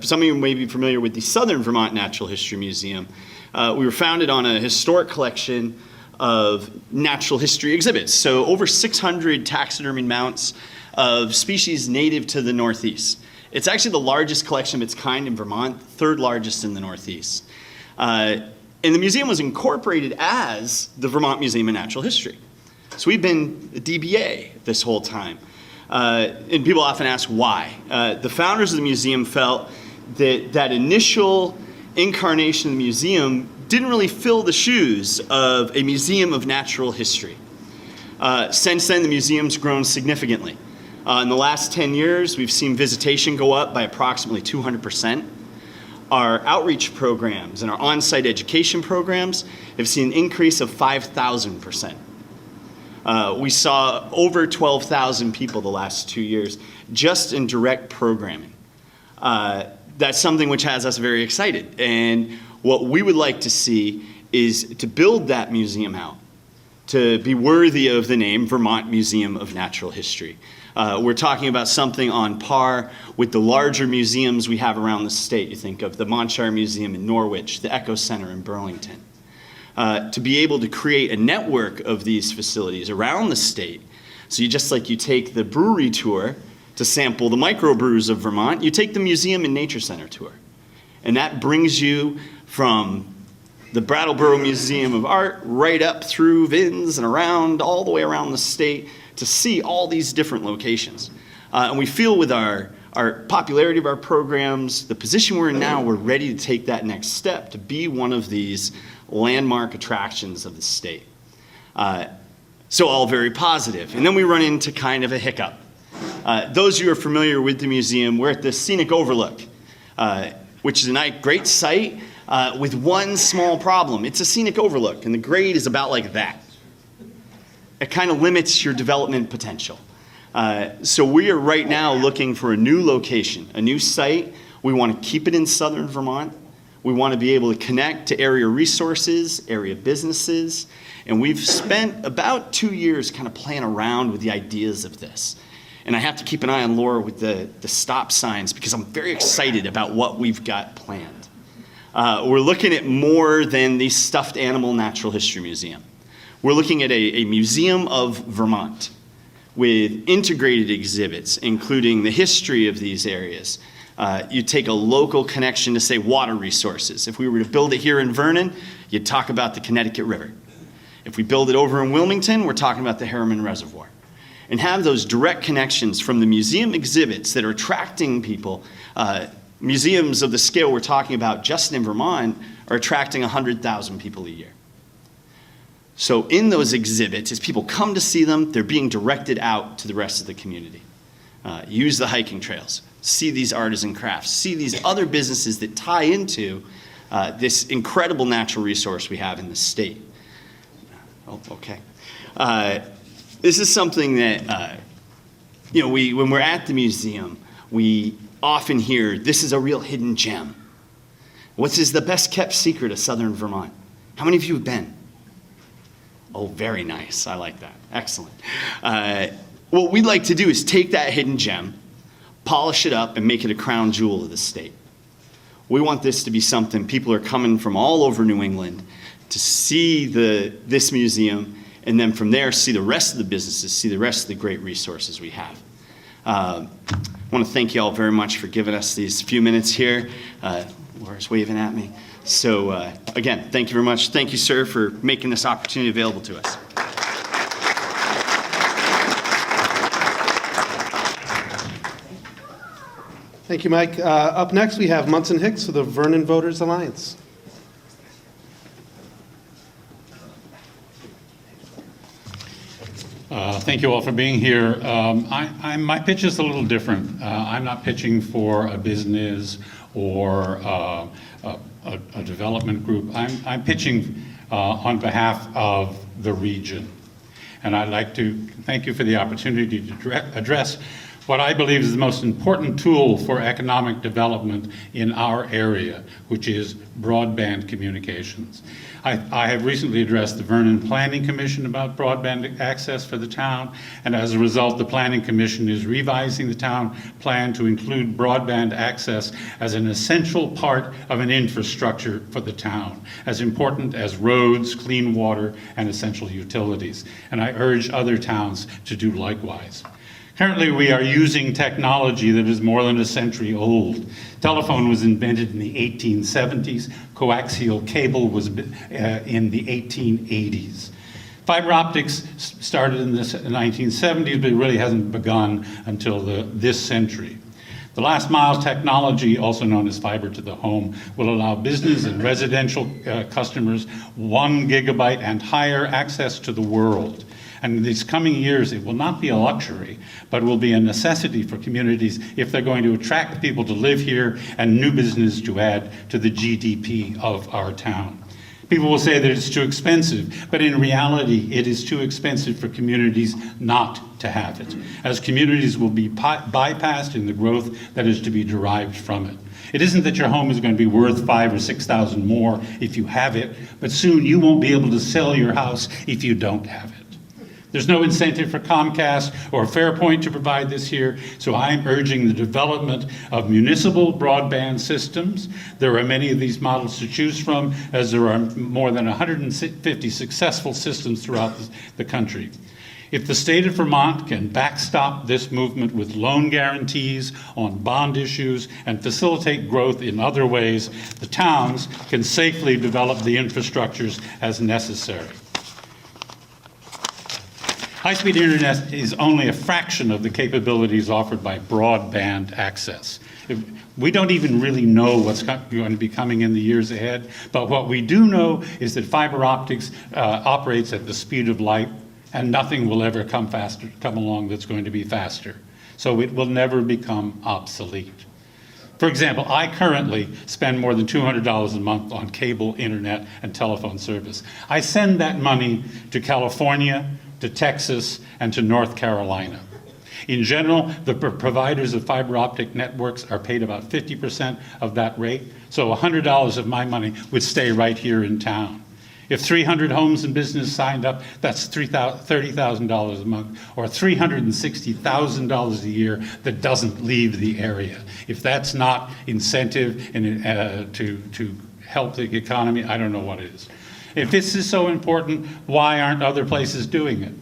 some of you may be familiar with the Southern Vermont Natural History Museum. We were founded on a historic collection of natural history exhibits. So over 600 taxidermy mounts of species native to the Northeast. It's actually the largest collection of its kind in Vermont, third largest in the Northeast. And the museum was incorporated as the Vermont Museum of Natural History. So we've been a DBA this whole time. And people often ask why. The founders of the museum felt that that initial incarnation of the museum didn't really fill the shoes of a museum of natural history. Since then, the museum's grown significantly. In the last 10 years, we've seen visitation go up by approximately 200%. Our outreach programs and our on-site education programs have seen an increase of 5,000%. We saw over 12,000 people the last 2 years just in direct programming. That's something which has us very excited. And what we would like to see is to build that museum out, to be worthy of the name Vermont Museum of Natural History. We're talking about something on par with the larger museums we have around the state. You think of the Montshire Museum in Norwich, the Echo Center in Burlington. To be able to create a network of these facilities around the state. So you take the brewery tour to sample the microbrews of Vermont, you take the museum and nature center tour. And that brings you from the Brattleboro Museum of Art right up through Vins and around, all the way around the state to see all these different locations. And we feel with our popularity of our programs, the position we're in now, we're ready to take that next step to be one of these landmark attractions of the state. So all very positive. And then we run into kind of a hiccup. Those of you who are familiar with the museum, we're at the Scenic Overlook, which is a great site with one small problem. It's a scenic overlook, and the grade is about like that. It kind of limits your development potential. So we are right now looking for a new location, a new site. We want to keep it in southern Vermont. We want to be able to connect to area resources, area businesses, and we've spent about 2 years kind of playing around with the ideas of this. And I have to keep an eye on Laura with the stop signs because I'm very excited about what we've got planned. We're looking at more than the Stuffed Animal Natural History Museum. We're looking at a museum of Vermont with integrated exhibits, including the history of these areas. You take a local connection to, say, water resources. If we were to build it here in Vernon, you'd talk about the Connecticut River. If we build it over in Wilmington, we're talking about the Harriman Reservoir. And have those direct connections from the museum exhibits that are attracting people. Museums of the scale we're talking about just in Vermont are attracting 100,000 people a year. So in those exhibits, as people come to see them, they're being directed out to the rest of the community. Use the hiking trails, see these artisan crafts, see these other businesses that tie into this incredible natural resource we have in the state. Oh, okay. This is something that, when we're at the museum, we often hear, this is a real hidden gem. What is the best kept secret of Southern Vermont? How many of you have been? Oh, very nice. I like that. Excellent. What we'd like to do is take that hidden gem, polish it up, and make it a crown jewel of the state. We want this to be something people are coming from all over New England to see this museum, and then from there see the rest of the businesses, see the rest of the great resources we have. I want to thank you all very much for giving us these few minutes here. Laura's waving at me. So again, thank you very much. Thank you, sir, for making this opportunity available to us. Thank you, Mike. Up next, we have Munson Hicks for the Vernon Voters Alliance. Thank you all for being here. My pitch is a little different. I'm not pitching for a business or a development group. I'm pitching on behalf of the region. And I'd like to thank you for the opportunity to address what I believe is the most important tool for economic development in our area, which is broadband communications. I have recently addressed the Vernon Planning Commission about broadband access for the town, and as a result, the Planning Commission is revising the town plan to include broadband access as an essential part of an infrastructure for the town, as important as roads, clean water, and essential utilities. And I urge other towns to do likewise. Currently, we are using technology that is more than a century old. Telephone was invented in the 1870s. Coaxial cable was in the 1880s. Fiber optics started in the 1970s, but it really hasn't begun until this century. The last mile technology, also known as fiber to the home, will allow business and residential customers 1 gigabyte and higher access to the world. And in these coming years, it will not be a luxury, but will be a necessity for communities if they're going to attract people to live here and new business to add to the GDP of our town. People will say that it's too expensive, but in reality, it is too expensive for communities not to have it, as communities will be bypassed in the growth that is to be derived from it. It isn't that your home is going to be worth $5,000 or $6,000 more if you have it, but soon you won't be able to sell your house if you don't have it. There's no incentive for Comcast or Fairpoint to provide this here, so I'm urging the development of municipal broadband systems. There are many of these models to choose from, as there are more than 150 successful systems throughout the country. If the state of Vermont can backstop this movement with loan guarantees on bond issues and facilitate growth in other ways, the towns can safely develop the infrastructures as necessary. High-speed internet is only a fraction of the capabilities offered by broadband access. We don't even really know what's going to be coming in the years ahead, but what we do know is that fiber optics operates at the speed of light, and nothing will ever come along that's going to be faster. So it will never become obsolete. For example, I currently spend more than $200 a month on cable, internet, and telephone service. I send that money to California, to Texas, and to North Carolina. In general, the providers of fiber optic networks are paid about 50% of that rate, so $100 of my money would stay right here in town. If 300 homes and businesses signed up, that's $30,000 a month, or $360,000 a year that doesn't leave the area. If that's not incentive to help the economy, I don't know what is. If this is so important, why aren't other places doing it?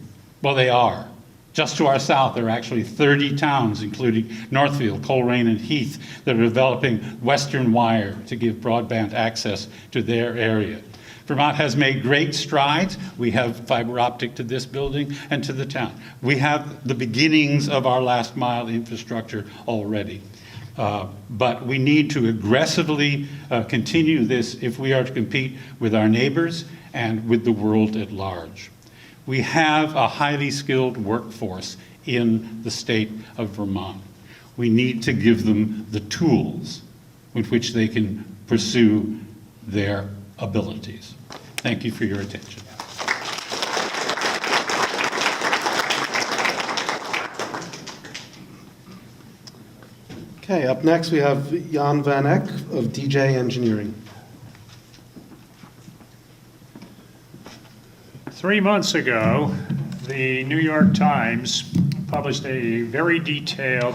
Well, they are. Just to our south, there are actually 30 towns, including Northfield, Coleraine, and Heath, that are developing Western Wire to give broadband access to their area. Vermont has made great strides. We have fiber optic to this building and to the town. We have the beginnings of our last mile infrastructure already. But we need to aggressively continue this if we are to compete with our neighbors and with the world at large. We have a highly skilled workforce in the state of Vermont. We need to give them the tools with which they can pursue their abilities. Thank you for your attention. Okay, up next we have Jan Van Eck of DJ Engineering. 3 months ago, the New York Times published a very detailed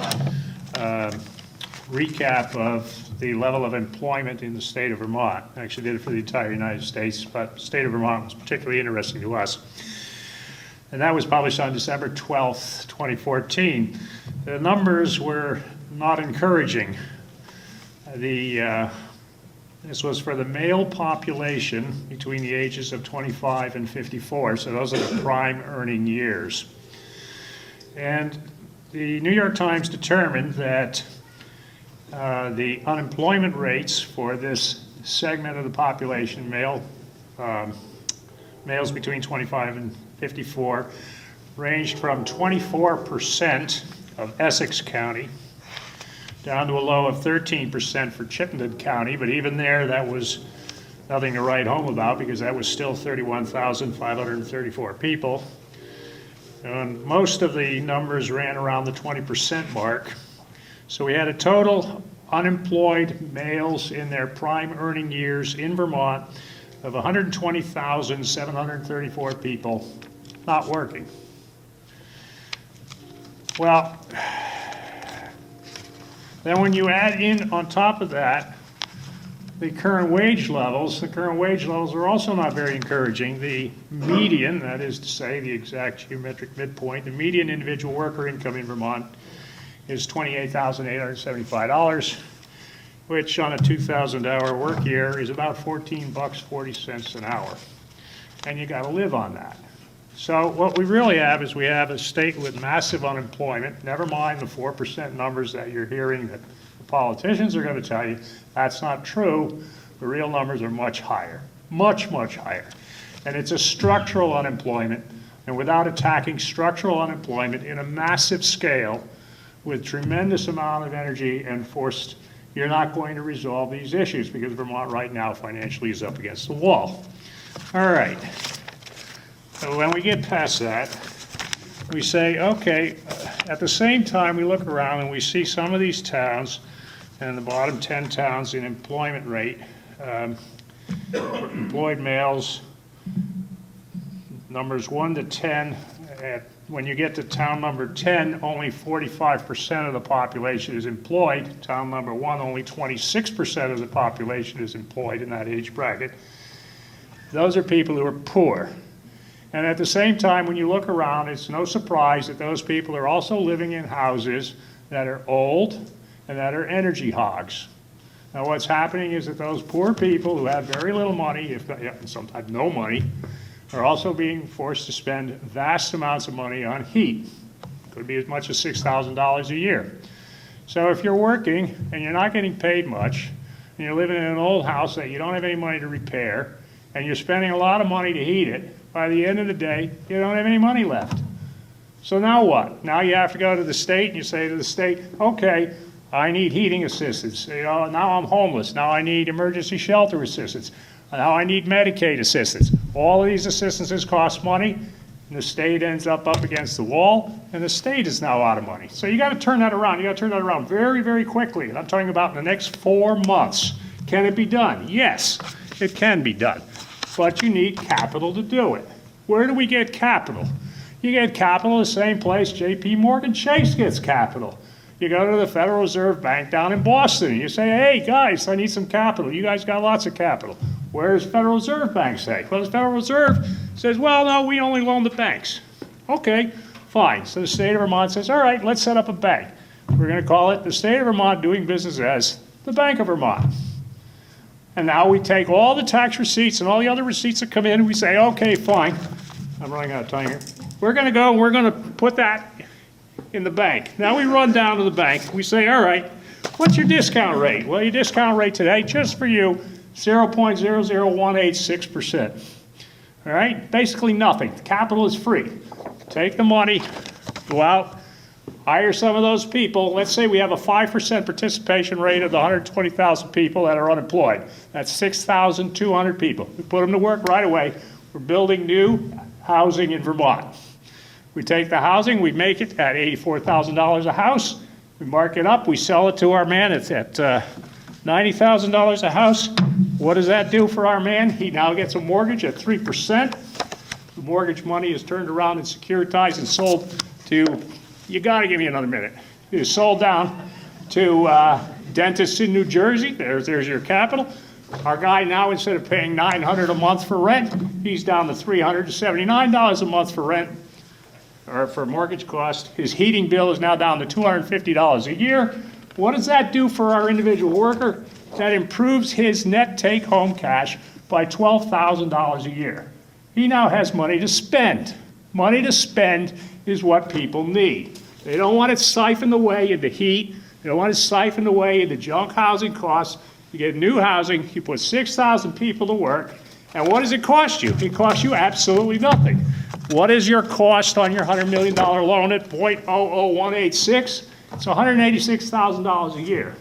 recap of the level of employment in the state of Vermont. I actually did it for the entire United States, but the state of Vermont was particularly interesting to us. And that was published on December 12th, 2014. The numbers were not encouraging. This was for the male population between the ages of 25 and 54, so those are the prime earning years. And the New York Times determined that the unemployment rates for this segment of the population, males between 25 and 54, ranged from 24% of Essex County down to a low of 13% for Chittenden County, but even there, that was nothing to write home about because that was still 31,534 people. And most of the numbers ran around the 20% mark. So we had a total unemployed males in their prime earning years in Vermont of 120,734 people not working. Well, then when you add in on top of that the current wage levels are also not very encouraging. The median, that is to say the exact geometric midpoint, the median individual worker income in Vermont is $28,875, which on a 2,000-hour work year is about $14.40 an hour. And you got to live on that. So what we really have is we have a state with massive unemployment, never mind the 4% numbers that you're hearing that the politicians are going to tell you. That's not true. The real numbers are much higher, much, much higher. And it's a structural unemployment. And without attacking structural unemployment in a massive scale with tremendous amount of energy and force, you're not going to resolve these issues because Vermont right now financially is up against the wall. All right. So when we get past that, we say, okay, at the same time we look around and we see some of these towns, and the bottom 10 towns in employment rate, employed males, numbers 1 to 10, when you get to town number 10, only 45% of the population is employed. Town number 1, only 26% of the population is employed in that age bracket. Those are people who are poor. And at the same time, when you look around, it's no surprise that those people are also living in houses that are old and that are energy hogs. Now what's happening is that those poor people who have very little money, if sometimes no money, are also being forced to spend vast amounts of money on heat. Could be as much as $6,000 a year. So if you're working and you're not getting paid much, and you're living in an old house that you don't have any money to repair, and you're spending a lot of money to heat it, by the end of the day, you don't have any money left. So now what? Now you have to go to the state and you say to the state, okay, I need heating assistance. Now I'm homeless. Now I need emergency shelter assistance. Now I need Medicaid assistance. All of these assistances cost money, and the state ends up against the wall, and the state is now out of money. So you got to turn that around. You got to turn that around very, very quickly. And I'm talking about in the next 4 months. Can it be done? Yes, it can be done. But you need capital to do it. Where do we get capital? You get capital the same place J.P. Morgan Chase gets capital. You go to the Federal Reserve Bank down in Boston, and you say, hey, guys, I need some capital. You guys got lots of capital. Where does Federal Reserve Bank say? Well, the Federal Reserve says, well, no, we only loan the banks. Okay, fine. So the state of Vermont says, all right, let's set up a bank. We're going to call it the State of Vermont Doing Business as the Bank of Vermont. And now we take all the tax receipts and all the other receipts that come in, and we say, okay, fine. I'm running out of time here. We're going to go, and we're going to put that in the bank. Now we run down to the bank. We say, all right, What's your discount rate? Well, your discount rate today, just for you, 0.00186%. All right? Basically nothing. The capital is free. Take the money, go out, hire some of those people. Let's say we have a 5% participation rate of the 120,000 people that are unemployed. That's 6,200 people. We put them to work right away. We're building new housing in Vermont. We take the housing, we make it at $84,000 a house. We mark it up, we sell it to our man. It's at $90,000 a house. What does that do for our man? He now gets a mortgage at 3%. The mortgage money is turned around and securitized and sold to, you got to give me another minute. It is sold down to dentists in New Jersey. There's your capital. Our guy now, instead of paying $900 a month for rent, he's down to $379 a month for rent, or for mortgage cost. His heating bill is now down to $250 a year. What does that do for our individual worker? That improves his net take-home cash by $12,000 a year. He now has money to spend. Money to spend is what people need. They don't want it siphoned away into heat. They don't want it siphoned away into junk housing costs. You get new housing, you put 6,000 people to work, and what does it cost you? It costs you absolutely nothing. What is your cost on your $100 million loan at 0.00186? It's $186,000 a year.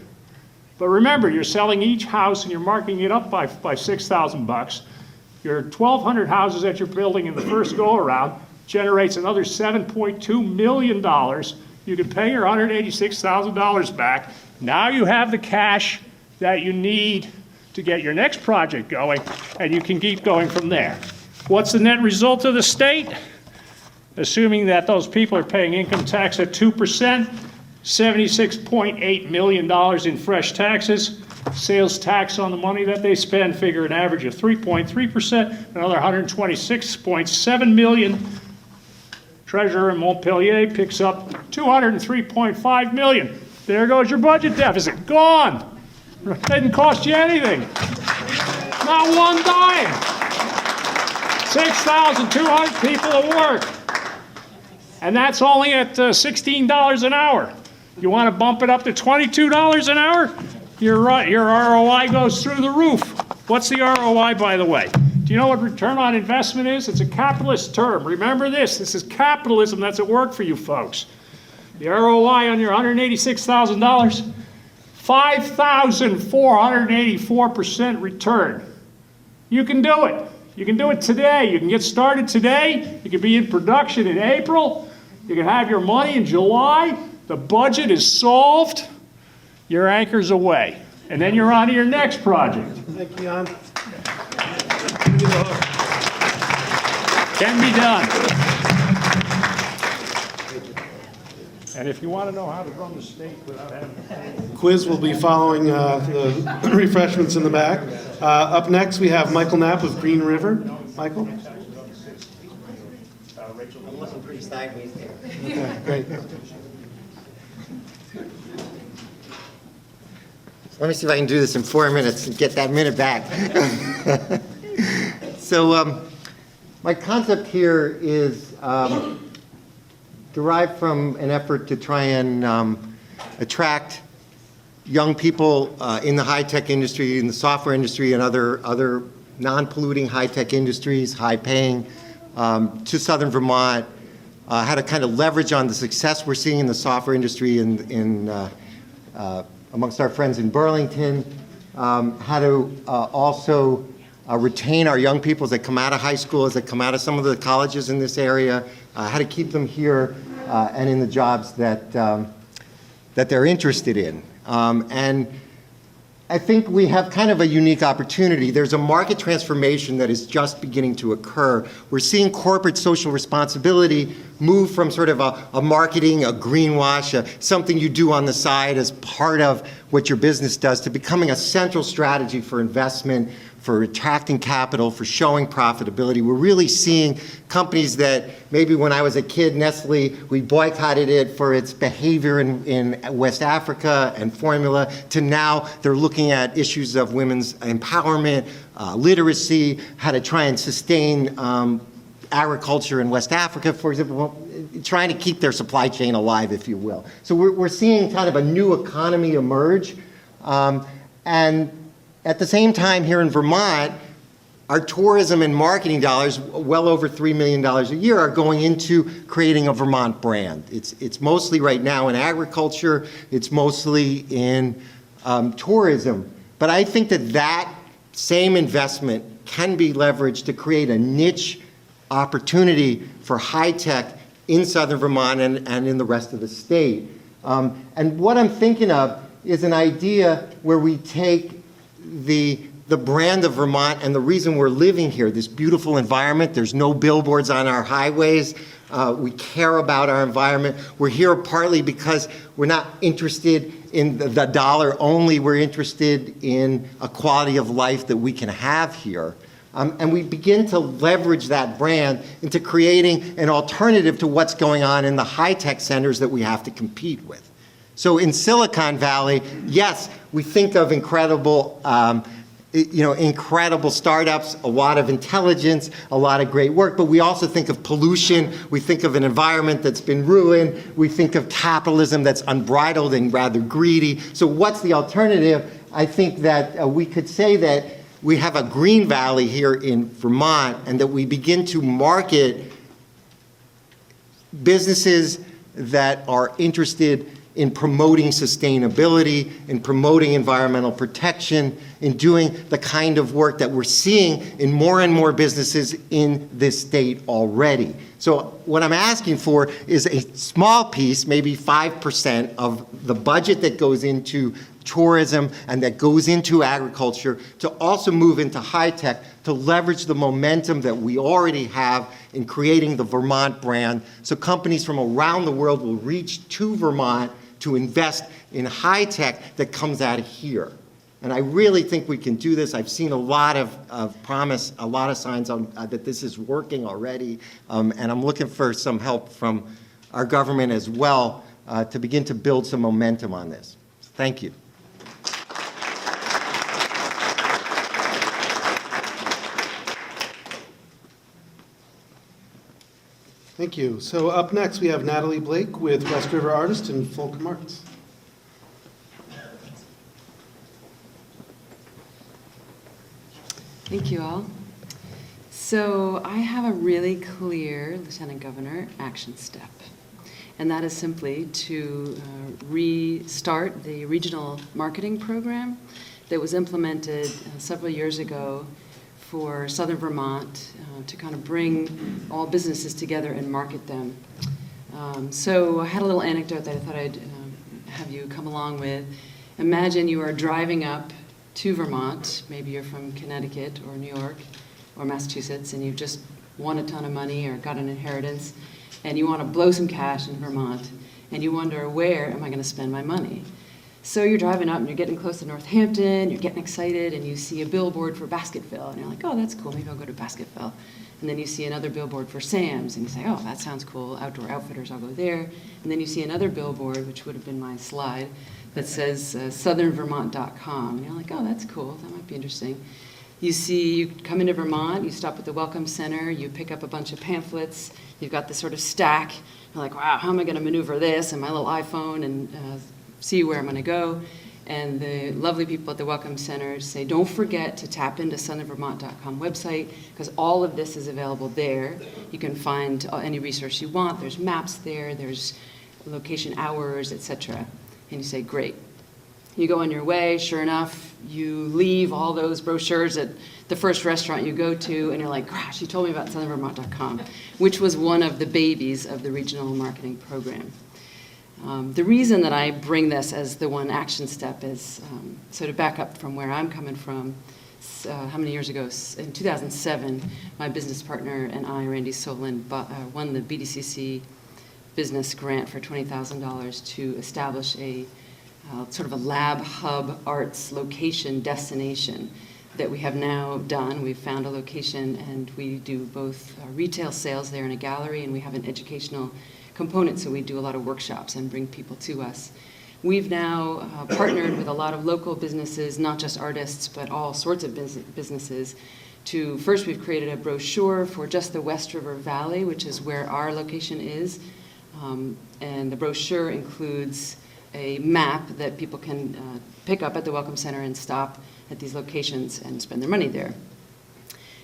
But remember, you're selling each house and you're marking it up by $6,000. Your 1,200 houses that you're building in the first go-around generates another $7.2 million. You can pay your $186,000 back. Now you have the cash that you need to get your next project going, and you can keep going from there. What's the net result of the state? Assuming that those people are paying income tax at 2%, $76.8 million in fresh taxes. Sales tax on the money that they spend, figure an average of 3.3%, another $126.7 million. Treasurer in Montpelier picks up $203.5 million. There goes your budget deficit, gone. It didn't cost you anything. Not one dime. 6,200 people at work. And that's only at $16 an hour. You want to bump it up to $22 an hour? Your ROI goes through the roof. What's the ROI, by the way? Do you know what return on investment is? It's a capitalist term. Remember this. This is capitalism that's at work for you folks. The ROI on your $186,000, 5,484% return. You can do it. You can do it today. You can get started today. You can be in production in April. You can have your money in July. The budget is solved. Your anchor's away. And then you're on to your next project. Thank you, Jan. Can be done. And if you want to know how to run the state without having to pay. Quiz will be following the refreshments in the back. Up next, we have Michael Knapp of Green River. Michael? I'm looking pretty sideways there. Okay, great. Let me see if I can do this in 4 minutes and get that minute back. So my concept here is derived from an effort to try and attract young people in the high-tech industry, in the software industry, and other non-polluting high-tech industries, high-paying, to Southern Vermont. How to kind of leverage on the success we're seeing in the software industry amongst our friends in Burlington. How to also retain our young people as they come out of high school, as they come out of some of the colleges in this area. How to keep them here and in the jobs that they're interested in. And I think we have kind of a unique opportunity. There's a market transformation that is just beginning to occur. We're seeing corporate social responsibility move from sort of a marketing, a greenwash, something you do on the side as part of what your business does, to becoming a central strategy for investment, for attracting capital, for showing profitability. We're really seeing companies that maybe when I was a kid, Nestle, we boycotted it for its behavior in West Africa and formula, to now they're looking at issues of women's empowerment, literacy, how to try and sustain agriculture in West Africa, for example. trying to keep their supply chain alive, if you will. So we're seeing kind of a new economy emerge. And at the same time here in Vermont, our tourism and marketing dollars, well over $3 million a year, are going into creating a Vermont brand. It's mostly right now in agriculture, it's mostly in tourism. But I think that same investment can be leveraged to create a niche opportunity for high tech in southern Vermont and in the rest of the state. And what I'm thinking of is an idea where we take the brand of Vermont and the reason we're living here, this beautiful environment. There's no billboards on our highways. We care about our environment. We're here partly because we're not interested in the dollar only. We're interested in a quality of life that we can have here. And we begin to leverage that brand into creating an alternative to what's going on in the high-tech centers that we have to compete with. So in Silicon Valley, yes, we think of incredible incredible startups, a lot of intelligence, a lot of great work, but we also think of pollution, we think of an environment that's been ruined, we think of capitalism that's unbridled and rather greedy. So what's the alternative? I think that we could say that we have a green valley here in Vermont and that we begin to market businesses that are interested in promoting sustainability, in promoting environmental protection, in doing the kind of work that we're seeing in more and more businesses in this state already. So what I'm asking for is a small piece, maybe 5% of the budget that goes into tourism and that goes into agriculture to also move into high tech to leverage the momentum that we already have in creating the Vermont brand so companies from around the world will reach to Vermont to invest in high tech that comes out of here. And I really think we can do this. I've seen a lot of promise, a lot of signs that this is working already, and I'm looking for some help from our government as well to begin to build some momentum on this. Thank you. Thank you. So up next, we have Natalie Blake with West River Artist and Fulcrum Arts. Thank you all. So I have a really clear Lieutenant Governor action step, and that is simply to restart the regional marketing program that was implemented several years ago for Southern Vermont to kind of bring all businesses together and market them. So I had a little anecdote that I thought I'd have you come along with. Imagine you are driving up to Vermont, maybe you're from Connecticut or New York or Massachusetts, and you've just won a ton of money or got an inheritance, and you want to blow some cash in Vermont, and you wonder, where am I going to spend my money? So you're driving up and you're getting close to Northampton, you're getting excited, and you see a billboard for Basketville, and you're like, oh, that's cool, maybe I'll go to Basketville. And then you see another billboard for Sam's, and you say, oh, that sounds cool, Outdoor Outfitters, I'll go there. And then you see another billboard, which would have been my slide, that says southernvermont.com. And you're like, oh, that's cool, that might be interesting. You come into Vermont, you stop at the Welcome Center, you pick up a bunch of pamphlets, you've got this sort of stack. You're like, wow, how am I going to maneuver this and my little iPhone and see where I'm going to go? And the lovely people at the Welcome Center say, don't forget to tap into southernvermont.com website, because all of this is available there. You can find any resource you want. There's maps there, there's location hours, etc. And you say, great. You go on your way, sure enough, you leave all those brochures at the first restaurant you go to, and you're like, gosh, you told me about southernvermont.com, which was one of the babies of the regional marketing program. The reason that I bring this as the one action step is, so to back up from where I'm coming from, how many years ago? In 2007, my business partner and I, Randy Solin, won the BDCC business grant for $20,000 to establish a sort of a lab hub arts location destination that we have now done. We've found a location, and we do both retail sales there in a gallery, and we have an educational component, so we do a lot of workshops and bring people to us. We've now partnered with a lot of local businesses, not just artists, but all sorts of businesses. First, we've created a brochure for just the West River Valley, which is where our location is, And the brochure includes a map that people can pick up at the Welcome Center and stop at these locations and spend their money there.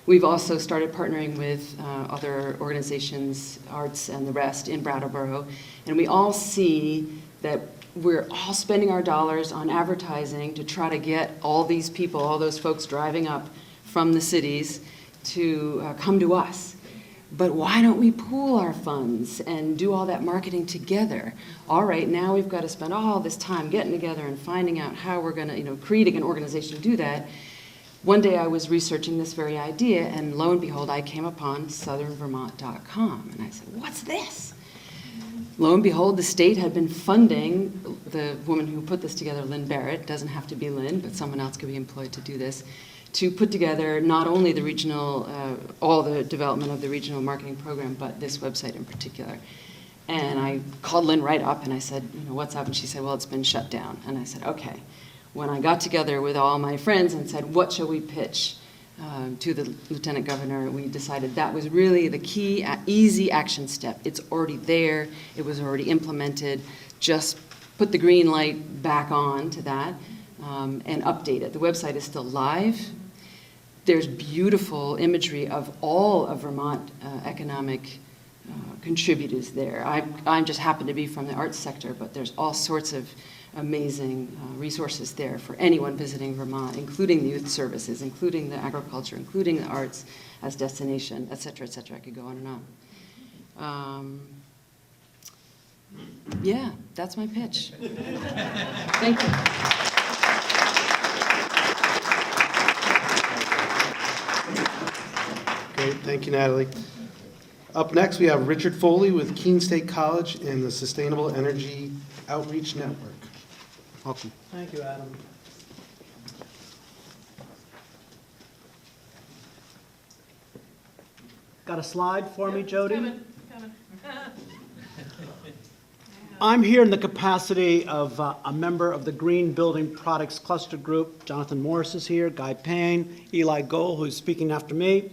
We've also started partnering with other organizations, arts and the rest, in Brattleboro, and we all see that we're all spending our dollars on advertising to try to get all these people, all those folks driving up from the cities to come to us. But why don't we pool our funds and do all that marketing together? All right, now we've got to spend all this time getting together and finding out how we're going to, creating an organization to do that. One day I was researching this very idea, and lo and behold, I came upon southernvermont.com, and I said, what's this? Lo and behold, the state had been funding the woman who put this together, Lynn Barrett, doesn't have to be Lynn, but someone else could be employed to do this, to put together not only the regional, all the development of the regional marketing program, but this website in particular. And I called Lynn right up and I said, what's up? And she said, well, it's been shut down. And I said, okay. When I got together with all my friends and said, what shall we pitch to the Lieutenant Governor, we decided that was really the key, easy action step. It's already there. It was already implemented. Just put the green light back on to that and update it. The website is still live. There's beautiful imagery of all of Vermont economic contributors there. I just happen to be from the arts sector, but there's all sorts of amazing resources there for anyone visiting Vermont, including the youth services, including the agriculture, including the arts as destination, et cetera, et cetera. I could go on and on. Yeah, that's my pitch. Thank you. Great, thank you, Natalie. Up next, we have Richard Foley with Keene State College and the Sustainable Energy Outreach Network. Welcome. Thank you, Adam. Got a slide for me, Jody? I'm here in the capacity of a member of the Green Building Products Cluster Group. Jonathan Morris is here, Guy Payne, Eli Gohl, who's speaking after me.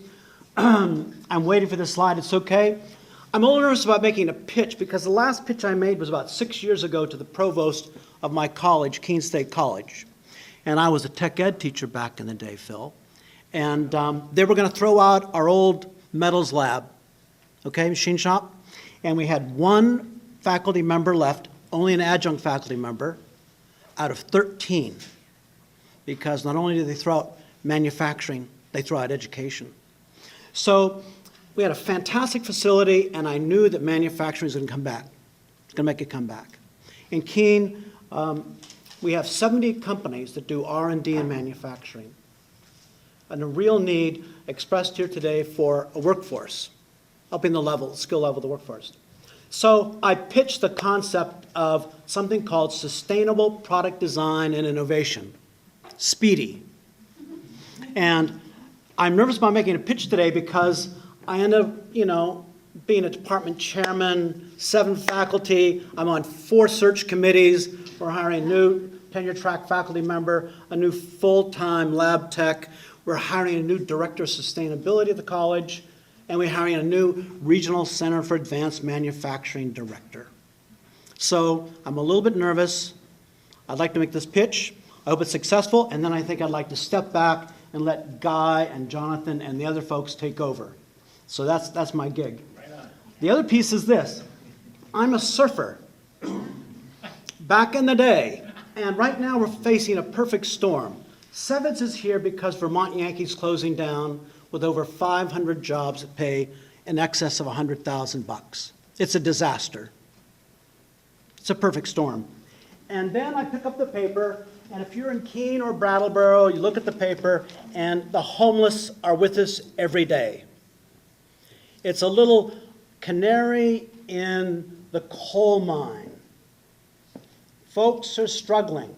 I'm waiting for this slide, it's okay. I'm a little nervous about making a pitch because the last pitch I made was about 6 years ago to the provost of my college, Keene State College. And I was a tech ed teacher back in the day, Phil. And they were going to throw out our old metals lab, okay, machine shop. And we had one faculty member left, only an adjunct faculty member, out of 13. Because not only did they throw out manufacturing, they throw out education. So we had a fantastic facility, and I knew that manufacturing was going to come back. It's going to make it come back. In Keene, we have 70 companies that do R&D in manufacturing, and a real need expressed here today for a workforce, upping the skill level of the workforce. So I pitched the concept of something called Sustainable Product Design and Innovation, SPEEDY. And I'm nervous about making a pitch today because I end up, being a department chairman, 7 faculty. I'm on 4 search committees. We're hiring a new tenure track faculty member, a new full-time lab tech. We're hiring a new director of sustainability at the college, and we're hiring a new regional center for advanced manufacturing director. So I'm a little bit nervous. I'd like to make this pitch. I hope it's successful, and then I think I'd like to step back and let Guy and Jonathan and the other folks take over. So that's my gig. The other piece is this. I'm a surfer. Back in the day, and right now we're facing a perfect storm. SeVEDS is here because Vermont Yankee's closing down with over 500 jobs that pay in excess of $100,000. It's a disaster. It's a perfect storm. And then I pick up the paper, and if you're in Keene or Brattleboro, you look at the paper, and the homeless are with us every day. It's a little canary in the coal mine. Folks are struggling.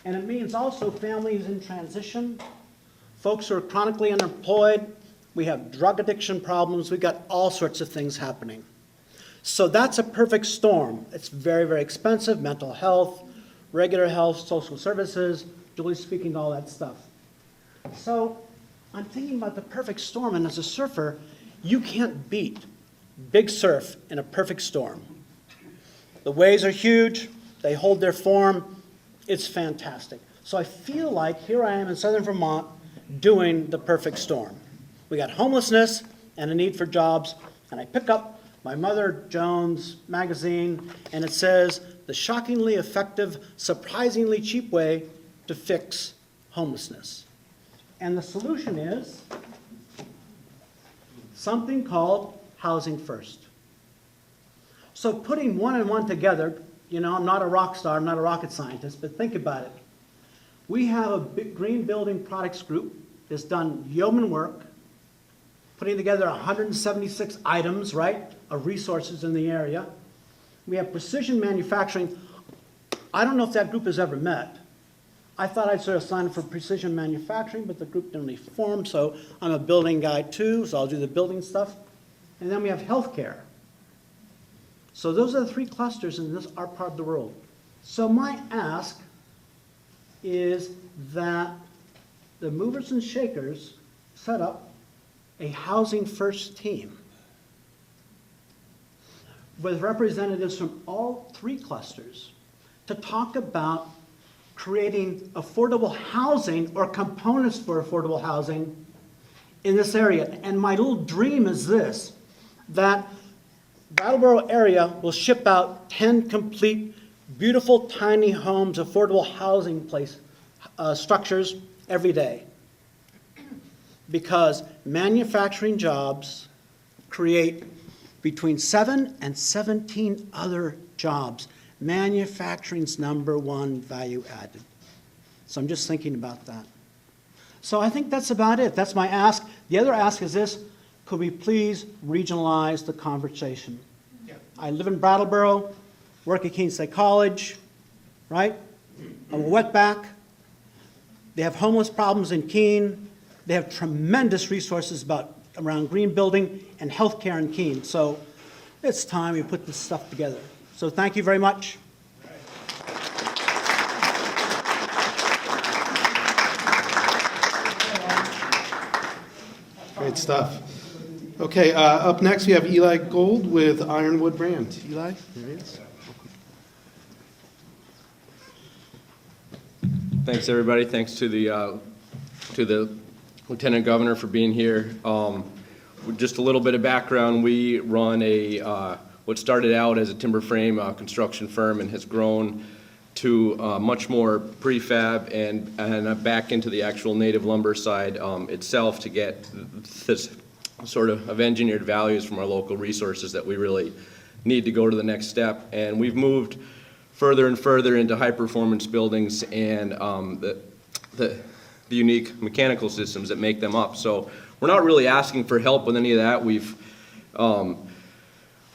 And it means also families in transition, folks who are chronically unemployed. We have drug addiction problems. We've got all sorts of things happening. So that's a perfect storm. It's very, very expensive, mental health, regular health, social services, Julie's speaking to all that stuff. So I'm thinking about the perfect storm, and as a surfer, you can't beat big surf in a perfect storm. The waves are huge, they hold their form, it's fantastic. So I feel like here I am in southern Vermont doing the perfect storm. We got homelessness and a need for jobs, and I pick up my Mother Jones magazine, and it says, "The shockingly effective, surprisingly cheap way to fix homelessness." And the solution is something called Housing First. So putting one and one together, you know, I'm not a rock star, I'm not a rocket scientist, but think about it. We have a big green building products group that's done yeoman work, putting together 176 items, right, of resources in the area. We have precision manufacturing. I don't know if that group has ever met. I thought I'd sort of sign up for precision manufacturing, but the group didn't really form, so I'm a building guy too, so I'll do the building stuff. And then we have healthcare. So those are the three clusters in this our part of the world. So my ask is that the movers and shakers set up a Housing First team with representatives from all three clusters to talk about creating affordable housing or components for affordable housing in this area. And my little dream is this, that Brattleboro area will ship out 10 complete, beautiful, tiny homes, affordable housing structures every day. Because manufacturing jobs create between 7 and 17 other jobs. Manufacturing's #1 value added. So I'm just thinking about that. So I think that's about it. That's my ask. The other ask is this: could we please regionalize the conversation? Yeah. I live in Brattleboro, work at Keene State College, right? I'm a wetback. They have homeless problems in Keene. They have tremendous resources around green building and healthcare in Keene. So it's time we put this stuff together. So thank you very much. Great stuff. Okay, up next we have Eli Gold with Ironwood Brand. Eli, there he is. Thanks, everybody. Thanks to the Lieutenant Governor for being here. With just a little bit of background, we run what started out as a timber frame construction firm and has grown to much more prefab and back into the actual native lumber side itself to get this sort of engineered values from our local resources that we really need to go to the next step. And we've moved further and further into high-performance buildings and the unique mechanical systems that make them up. So we're not really asking for help with any of that. We've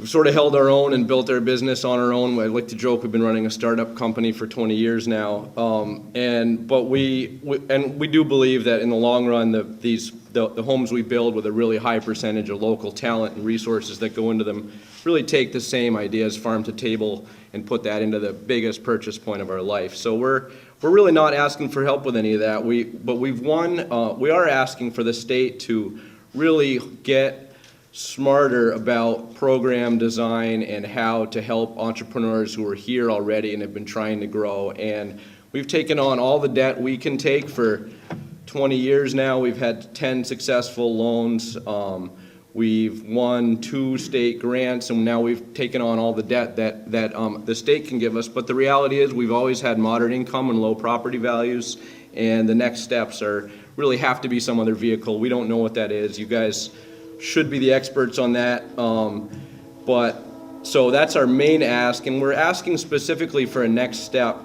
sort of held our own and built our business on our own. I like to joke we've been running a startup company for 20 years now. But we do believe that in the long run, the homes we build with a really high percentage of local talent and resources that go into them really take the same ideas, farm to table, and put that into the biggest purchase point of our life. So we're really not asking for help with any of that. But we are asking for the state to really get smarter about program design and how to help entrepreneurs who are here already and have been trying to grow. And we've taken on all the debt we can take for 20 years now. We've had 10 successful loans. We've won 2 state grants, and now we've taken on all the debt that the state can give us. But the reality is we've always had moderate income and low property values, and the next steps really have to be some other vehicle. We don't know what that is. You guys should be the experts on that. So that's our main ask, and we're asking specifically for a next step.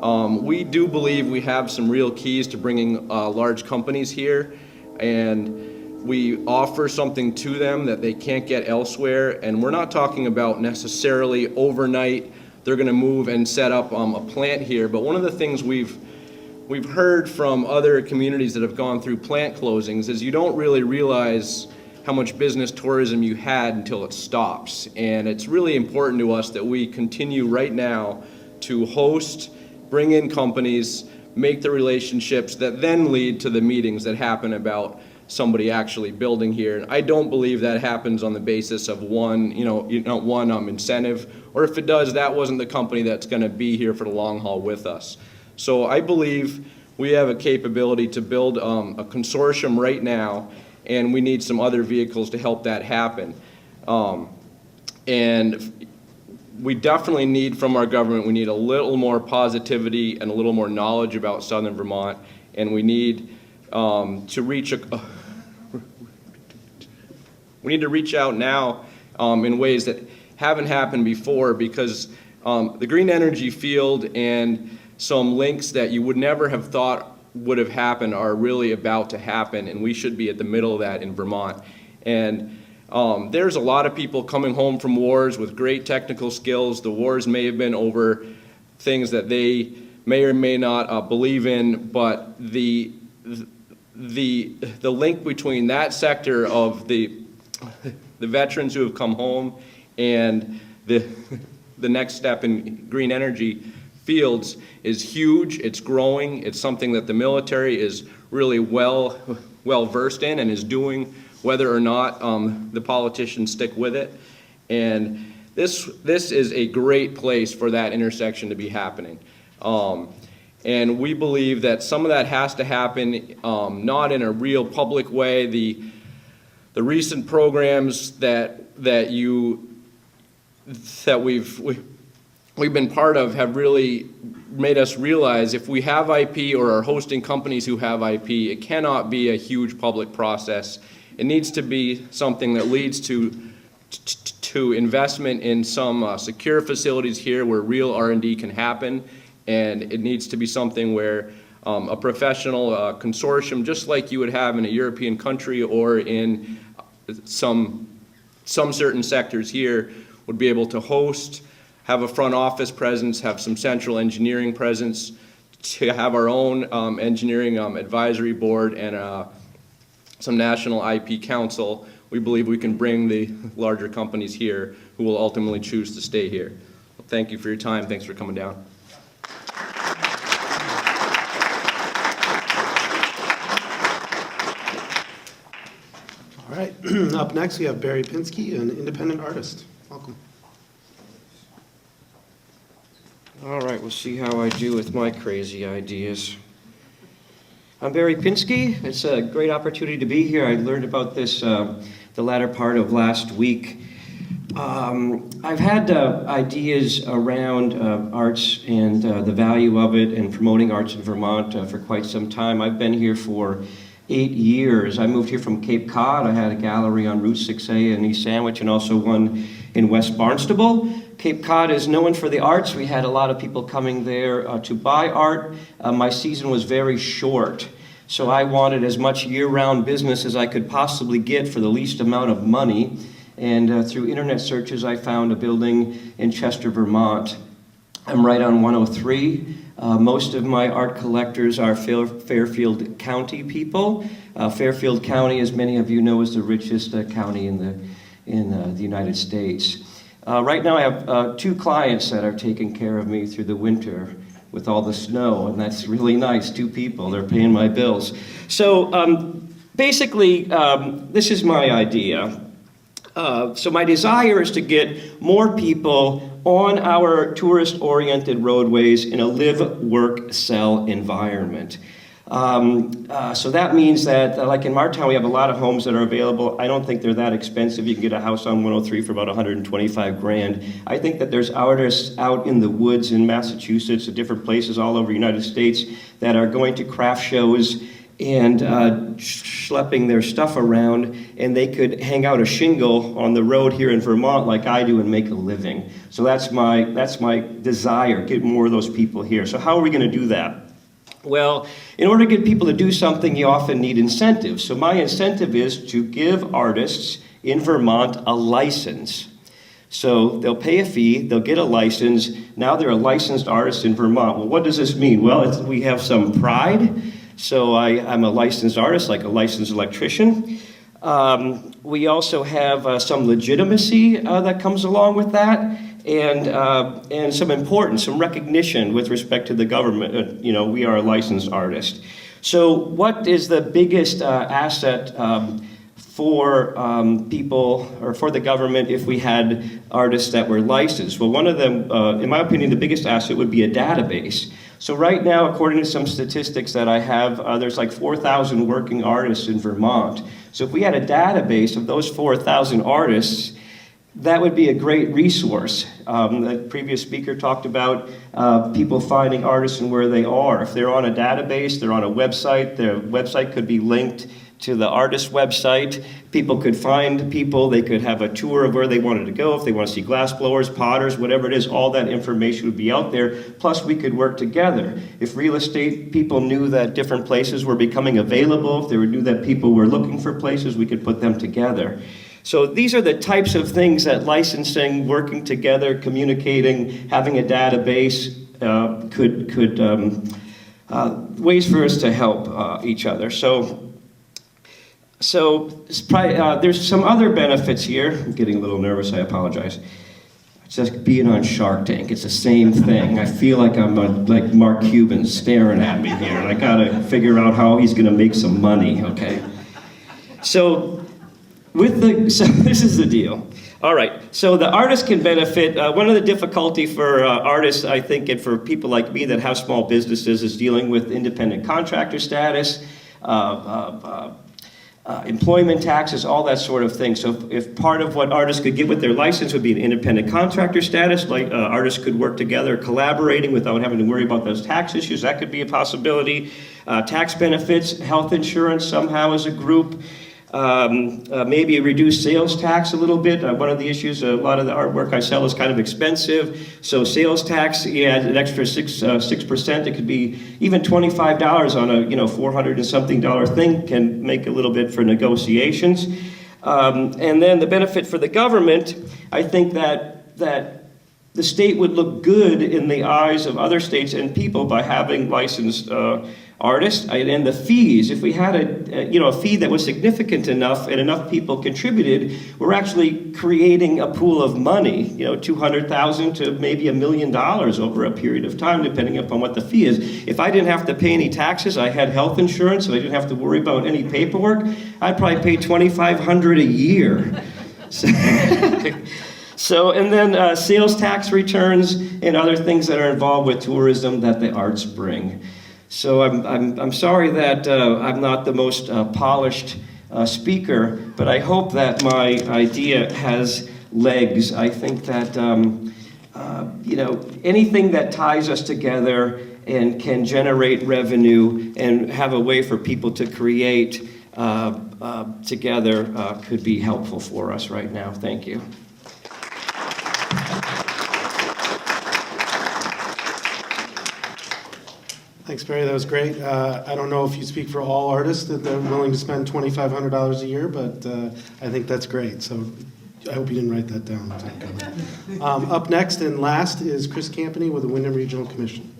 We do believe we have some real keys to bringing large companies here, and we offer something to them that they can't get elsewhere. And we're not talking about necessarily overnight they're going to move and set up a plant here, but one of the things we've heard from other communities that have gone through plant closings is you don't really realize how much business tourism you had until it stops. And it's really important to us that we continue right now to host, bring in companies, make the relationships that then lead to the meetings that happen about somebody actually building here. And I don't believe that happens on the basis of one incentive, or if it does, that wasn't the company that's going to be here for the long haul with us. So I believe we have a capability to build a consortium right now, and we need some other vehicles to help that happen. And we definitely need from our government, we need a little more positivity and a little more knowledge about Southern Vermont, and we need to reach out now in ways that haven't happened before, because the green energy field and some links that you would never have thought would have happened are really about to happen, and we should be at the middle of that in Vermont. And there's a lot of people coming home from wars with great technical skills. The wars may have been over things that they may or may not believe in, but the link between that sector of the veterans who have come home and the next step in green energy fields is huge. It's growing. It's something that the military is really well versed in and is doing, whether or not the politicians stick with it. And this is a great place for that intersection to be happening. And we believe that some of that has to happen, not in a real public way. The recent programs that we've been part of have really made us realize if we have IP or are hosting companies who have IP, it cannot be a huge public process. It needs to be something that leads to investment in some secure facilities here where real R&D can happen, and it needs to be something where a professional consortium, just like you would have in a European country or in some certain sectors here, would be able to host, have a front office presence, have some central engineering presence, to have our own engineering advisory board and some national IP council. We believe we can bring the larger companies here who will ultimately choose to stay here. Well, thank you for your time. Thanks for coming down. All right, up next we have Barry Pinsky, an independent artist. Welcome. All right, we'll see how I do with my crazy ideas. I'm Barry Pinsky. It's a great opportunity to be here. I learned about this the latter part of last week. I've had ideas around arts and the value of it and promoting arts in Vermont for quite some time. I've been here for 8 years. I moved here from Cape Cod. I had a gallery on Route 6A in East Sandwich and also one in West Barnstable. Cape Cod is known for the arts. We had a lot of people coming there to buy art. My season was very short, so I wanted as much year-round business as I could possibly get for the least amount of money. And through internet searches, I found a building in Chester, Vermont. I'm right on 103. Most of my art collectors are Fairfield County people. Fairfield County, as many of you know, is the richest county in the United States. Right now I have 2 clients that are taking care of me through the winter with all the snow, and that's really nice. 2 people, they're paying my bills. So basically, this is my idea. So my desire is to get more people on our tourist-oriented roadways in a live, work, sell environment. So that means that, like in Martown, we have a lot of homes that are available. I don't think they're that expensive. You can get a house on 103 for about $125,000. I think that there's artists out in the woods in Massachusetts and different places all over the United States that are going to craft shows and schlepping their stuff around, and they could hang out a shingle on the road here in Vermont like I do and make a living. So that's my desire, get more of those people here. So how are we going to do that? Well, in order to get people to do something, you often need incentives. So my incentive is to give artists in Vermont a license. So they'll pay a fee, they'll get a license, now they're a licensed artist in Vermont. Well, what does this mean? Well, we have some pride. So I'm a licensed artist, like a licensed electrician. We also have some legitimacy that comes along with that, and some importance, some recognition with respect to the government. We are a licensed artist. So what is the biggest asset for people or for the government if we had artists that were licensed? Well, one of them, in my opinion, the biggest asset would be a database. So right now, according to some statistics that I have, there's like 4,000 working artists in Vermont. So if we had a database of those 4,000 artists, that would be a great resource. The previous speaker talked about people finding artists and where they are. If they're on a database, they're on a website, their website could be linked to the artist website. People could find people, they could have a tour of where they wanted to go. If they want to see glass blowers, potters, whatever it is, all that information would be out there. Plus, we could work together. If real estate people knew that different places were becoming available, if they knew that people were looking for places, we could put them together. So these are the types of things that licensing, working together, communicating, having a database ways for us to help each other. So there's some other benefits here. I'm getting a little nervous, I apologize. It's just being on Shark Tank, it's the same thing. I feel like I'm like Mark Cuban staring at me here, and I gotta figure out how he's gonna make some money, okay? So this is the deal. All right, so the artist can benefit. One of the difficulty for artists, I think, and for people like me that have small businesses is dealing with independent contractor status, employment taxes, all that sort of thing. So if part of what artists could get with their license would be an independent contractor status, like artists could work together, collaborating without having to worry about those tax issues, that could be a possibility. Tax benefits, health insurance somehow as a group. Maybe reduce sales tax a little bit. One of the issues, a lot of the artwork I sell is kind of expensive. So sales tax, an extra 6%. It could be even $25 on a $400 and something thing can make a little bit for negotiations. And then the benefit for the government, I think that the state would look good in the eyes of other states and people by having licensed artists. And the fees, if we had a fee that was significant enough and enough people contributed, we're actually creating a pool of money, $200,000 to maybe $1 million over a period of time, depending upon what the fee is. If I didn't have to pay any taxes, I had health insurance, and I didn't have to worry about any paperwork, I'd probably pay $2,500 a year. So, and then sales tax returns and other things that are involved with tourism that the arts bring. So I'm sorry that I'm not the most polished speaker, but I hope that my idea has legs. I think that anything that ties us together and can generate revenue and have a way for people to create together could be helpful for us right now. Thank you. Thanks, Barry. That was great. I don't know if you speak for all artists that they're willing to spend $2,500 a year, but I think that's great. So I hope you didn't write that down. Up next and last is Chris Campany with the Wyndham Regional Commission.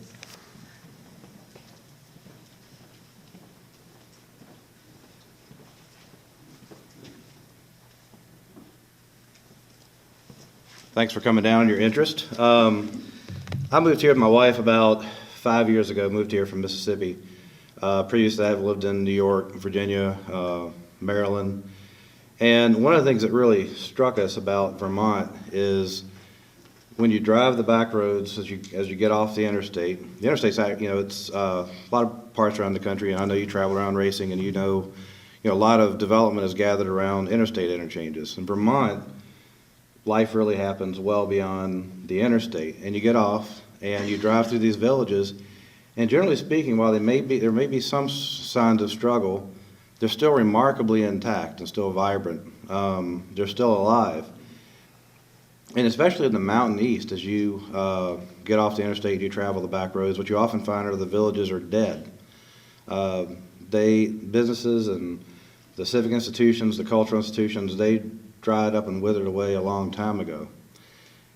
Thanks for coming down and your interest. I moved here with my wife about 5 years ago, moved here from Mississippi. Previous to that, I've lived in New York, Virginia, Maryland. And one of the things that really struck us about Vermont is when you drive the back roads as you get off the interstate's, it's a lot of parts around the country, and I know you travel around racing, and a lot of development is gathered around interstate interchanges. In Vermont, life really happens well beyond the interstate, and you get off and you drive through these villages, and generally speaking, while there may be some signs of struggle, they're still remarkably intact and still vibrant. They're still alive. And especially in the mountain east, as you get off the interstate, you travel the back roads, what you often find are the villages are dead. Businesses and the civic institutions, the cultural institutions, they dried up and withered away a long time ago.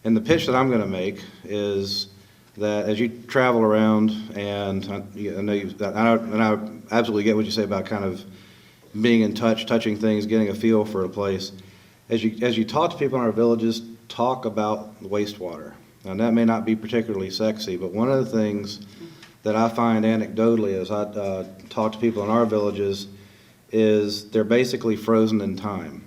And the pitch that I'm going to make is that as you travel around, and I absolutely get what you say about kind of being in touch, touching things, getting a feel for a place. As you talk to people in our villages, talk about wastewater. And that may not be particularly sexy, but one of the things that I find anecdotally as I talk to people in our villages is they're basically frozen in time.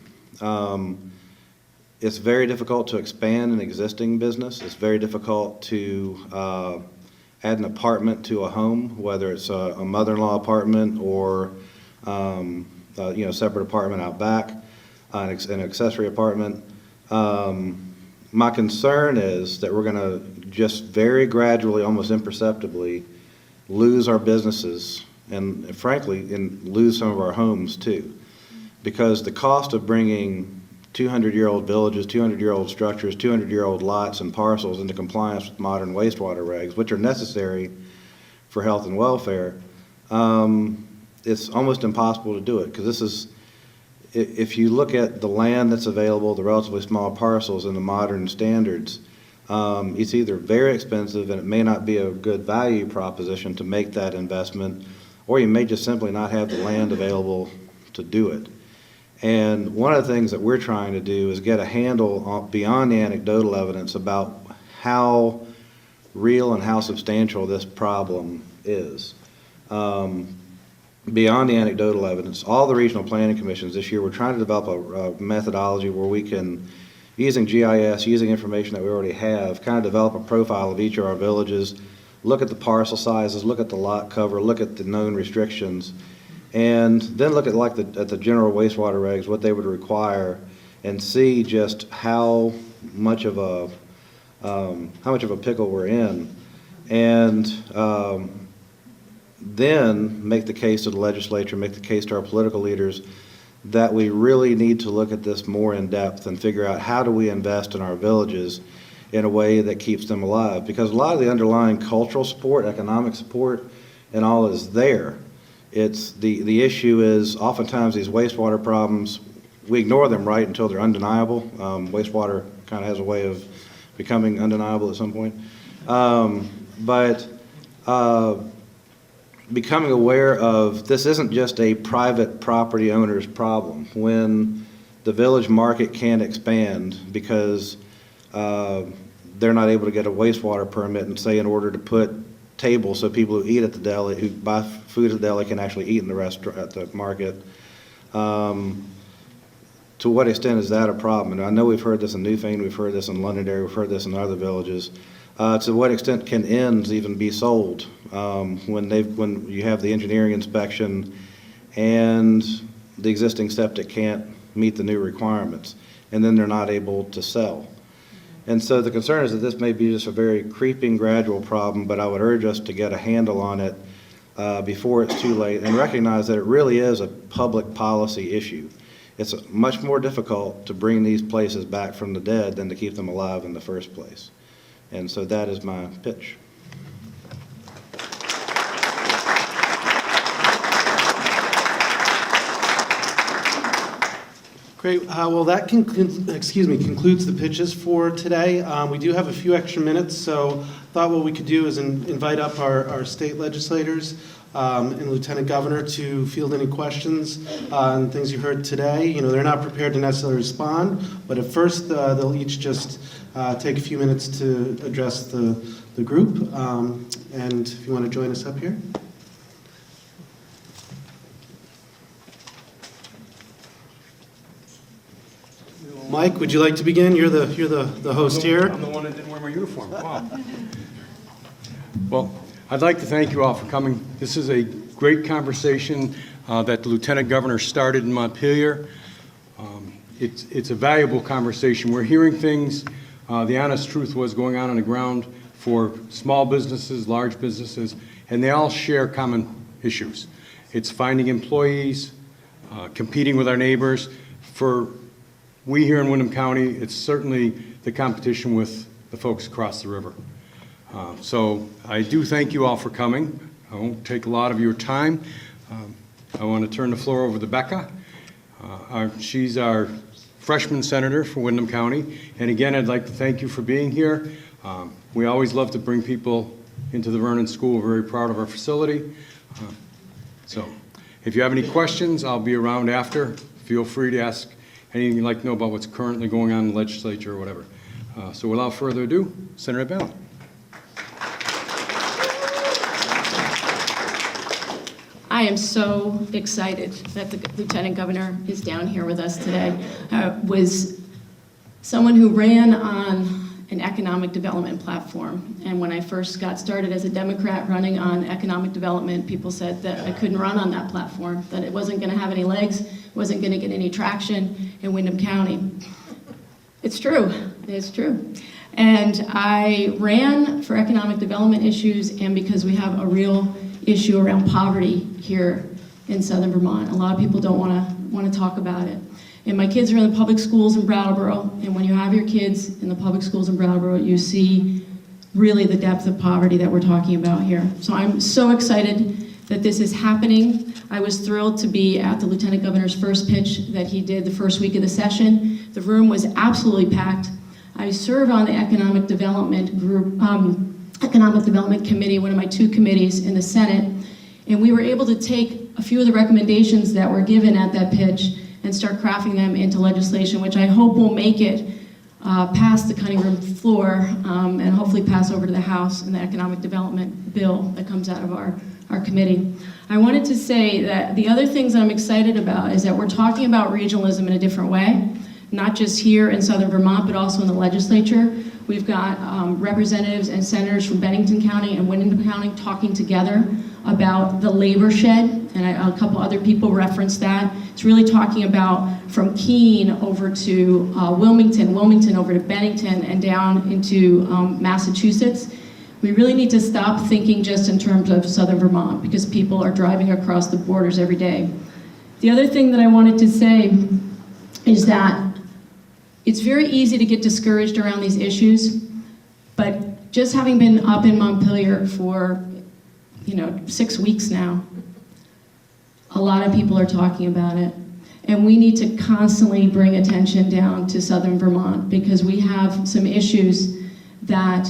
It's very difficult to expand an existing business. It's very difficult to add an apartment to a home, whether it's a mother-in-law apartment or separate apartment out back, an accessory apartment. My concern is that we're going to just very gradually, almost imperceptibly, lose our businesses and frankly, lose some of our homes too. Because the cost of bringing 200-year-old villages, 200-year-old structures, 200-year-old lots and parcels into compliance with modern wastewater regs, which are necessary for health and welfare, it's almost impossible to do it. Because this is, if you look at the land that's available, the relatively small parcels and the modern standards, it's either very expensive and it may not be a good value proposition to make that investment, or you may just simply not have the land available to do it. And one of the things that we're trying to do is get a handle beyond the anecdotal evidence about how real and how substantial this problem is. Beyond the anecdotal evidence, all the regional planning commissions this year, we're trying to develop a methodology where we can, using GIS, using information that we already have, kind of develop a profile of each of our villages, look at the parcel sizes, look at the lot cover, look at the known restrictions, and then look at at the general wastewater regs, what they would require, and see just how much of a pickle we're in, and then make the case to the legislature, make the case to our political leaders that we really need to look at this more in depth and figure out how do we invest in our villages in a way that keeps them alive. Because a lot of the underlying cultural support, economic support, and all is there. It's the issue is oftentimes these wastewater problems, we ignore them right until they're undeniable. Wastewater kind of has a way of becoming undeniable at some point. Becoming aware of this isn't just a private property owner's problem. When the village market can't expand because they're not able to get a wastewater permit and say in order to put tables so people who eat at the deli, who buy food at the deli can actually eat in the restaurant at the market. To what extent is that a problem? And I know we've heard this in Newfane, we've heard this in Londonderry, we've heard this in other villages. To what extent can inns even be sold when you have the engineering inspection and the existing septic can't meet the new requirements, and then they're not able to sell? And so the concern is that this may be just a very creeping, gradual problem, but I would urge us to get a handle on it before it's too late and recognize that it really is a public policy issue. It's much more difficult to bring these places back from the dead than to keep them alive in the first place. And so that is my pitch. Great. Well, that concludes the pitches for today. We do have a few extra minutes, so I thought what we could do is invite up our state legislators and Lieutenant Governor to field any questions on things you heard today. You know, they're not prepared to necessarily respond, but at first they'll each just take a few minutes to address the group. And if you want to join us up here. Mike, would you like to begin? You're the host here. I'm the one that didn't wear my uniform. Wow. Well, I'd like to thank you all for coming. This is a great conversation that the Lieutenant Governor started in Montpelier. It's a valuable conversation. We're hearing things, the honest truth was going on the ground for small businesses, large businesses, and they all share common issues. It's finding employees, competing with our neighbors. For we here in Windham County, it's certainly the competition with the folks across the river. So I do thank you all for coming. I won't take a lot of your time. I want to turn the floor over to Becca. She's our freshman senator for Windham County. And again, I'd like to thank you for being here. We always love to bring people into the Vernon School. We're very proud of our facility. So if you have any questions, I'll be around after. Feel free to ask anything you'd like to know about what's currently going on in the legislature or whatever. So without further ado, Senator Ballin. I am so excited that the Lieutenant Governor is down here with us today. Was someone who ran on an economic development platform. And when I first got started as a Democrat running on economic development, people said that I couldn't run on that platform, that it wasn't going to have any legs, wasn't going to get any traction in Windham County. It's true. It's true. And I ran for economic development issues and because we have a real issue around poverty here in southern Vermont. A lot of people don't want to talk about it. And my kids are in the public schools in Brattleboro, and when you have your kids in the public schools in Brattleboro, you see really the depth of poverty that we're talking about here. So I'm so excited that this is happening. I was thrilled to be at the Lieutenant Governor's first pitch that he did the first week of the session. The room was absolutely packed. I serve on the Economic Development Group, Economic Development Committee, one of my 2 committees in the Senate, and we were able to take a few of the recommendations that were given at that pitch and start crafting them into legislation, which I hope will make it past the cutting room floor and hopefully pass over to the House in the economic development bill that comes out of our committee. I wanted to say that the other things that I'm excited about is that we're talking about regionalism in a different way, not just here in southern Vermont, but also in the legislature. We've got representatives and senators from Bennington County and Windham County talking together about the labor shed, and a couple other people referenced that. It's really talking about from Keene over to Wilmington, Wilmington over to Bennington, and down into Massachusetts. We really need to stop thinking just in terms of southern Vermont because people are driving across the borders every day. The other thing that I wanted to say is that it's very easy to get discouraged around these issues, but just having been up in Montpelier for 6 weeks now, a lot of people are talking about it. And we need to constantly bring attention down to southern Vermont because we have some issues that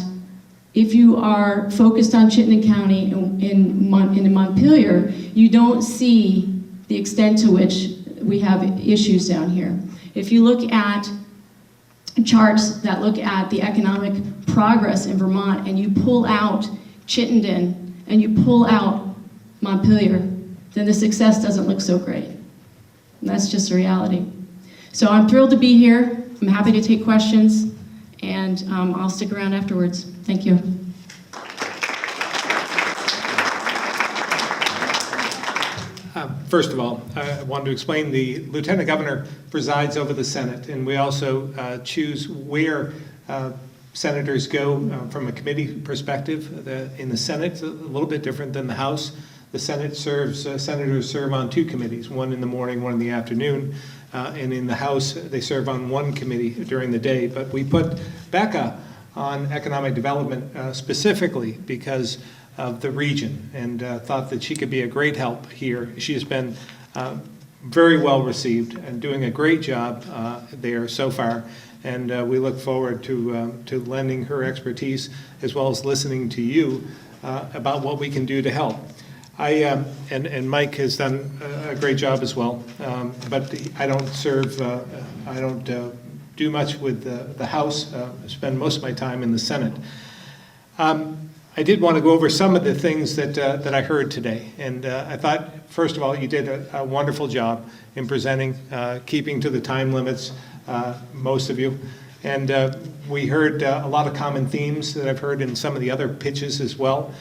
if you are focused on Chittenden County in Montpelier, you don't see the extent to which we have issues down here. If you look at charts that look at the economic progress in Vermont and you pull out Chittenden and you pull out Montpelier, then the success doesn't look so great. And that's just a reality. So I'm thrilled to be here. I'm happy to take questions, and I'll stick around afterwards. Thank you. First of all, I wanted to explain the Lieutenant Governor presides over the Senate, and we also choose where senators go from a committee perspective. In the Senate, it's a little bit different than the House. The Senate senators serve on 2 committees, one in the morning, one in the afternoon, and in the House, they serve on 1 committee during the day. But we put Becca on economic development specifically because of the region, and thought that she could be a great help here. She has been very well received and doing a great job there so far, and we look forward to lending her expertise as well as listening to you about what we can do to help. And Mike has done a great job as well, but I don't serve, I don't do much with the House. I spend most of my time in the Senate. I did want to go over some of the things that I heard today, and I thought, first of all, you did a wonderful job in presenting, keeping to the time limits, most of you. And we heard a lot of common themes that I've heard in some of the other pitches as well.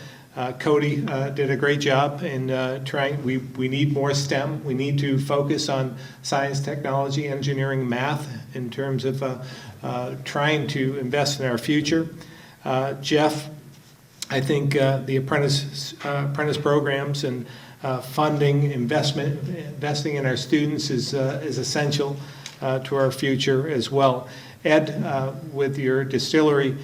Cody did a great job in trying, we need more STEM. We need to focus on science, technology, engineering, math in terms of trying to invest in our future. Jeff, I think the apprentice programs and funding, investing in our students is essential to our future as well. Ed, with your distillery,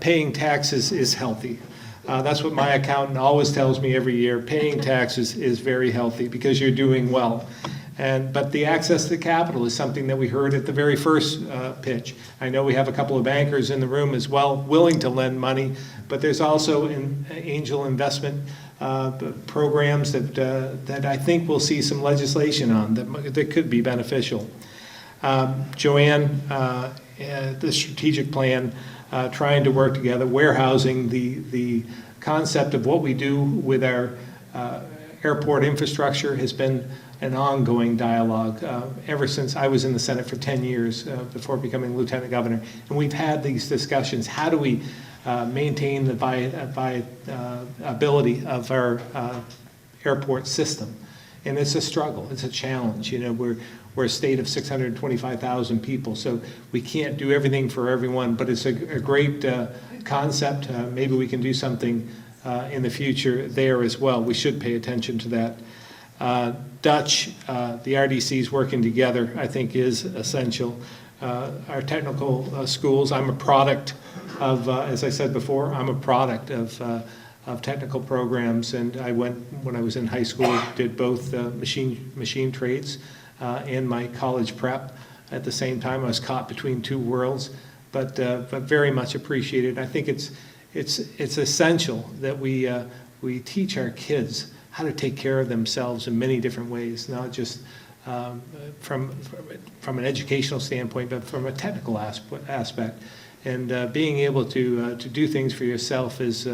paying taxes is healthy. That's what my accountant always tells me every year. Paying taxes is very healthy because you're doing well. But the access to capital is something that we heard at the very first pitch. I know we have a couple of bankers in the room as well willing to lend money, but there's also angel investment programs that I think we'll see some legislation on that could be beneficial. Joanne, the strategic plan, trying to work together, warehousing the concept of what we do with our airport infrastructure has been an ongoing dialogue ever since I was in the Senate for 10 years before becoming Lieutenant Governor. And we've had these discussions. How do we maintain the viability of our airport system? And it's a struggle. It's a challenge. You know, we're a state of 625,000 people, so we can't do everything for everyone, but it's a great concept. Maybe we can do something in the future there as well. We should pay attention to that. Dutch, the RDCs working together, I think is essential. Our technical schools, I'm a product of, as I said before, I'm a product of technical programs, and I went, when I was in high school, did both machine trades and my college prep at the same time. I was caught between two worlds, but very much appreciated. I think it's essential that we teach our kids how to take care of themselves in many different ways, not just from an educational standpoint, but from a technical aspect. And being able to do things for yourself is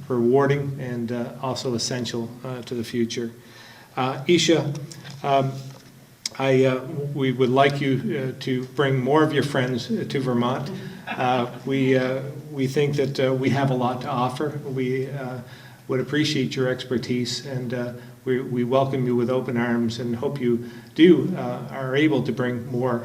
rewarding and also essential to the future. Isha, we would like you to bring more of your friends to Vermont. We think that we have a lot to offer. We would appreciate your expertise, and we welcome you with open arms and hope you are able to bring more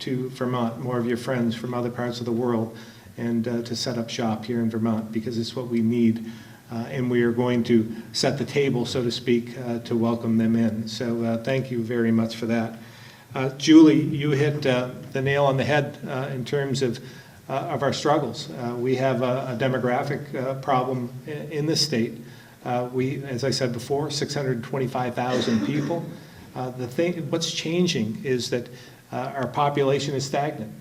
to Vermont, more of your friends from other parts of the world, and to set up shop here in Vermont, because it's what we need. And we are going to set the table, so to speak, to welcome them in. So thank you very much for that. Julie, you hit the nail on the head in terms of our struggles. We have a demographic problem in this state. As I said before, 625,000 people. What's changing is that our population is stagnant,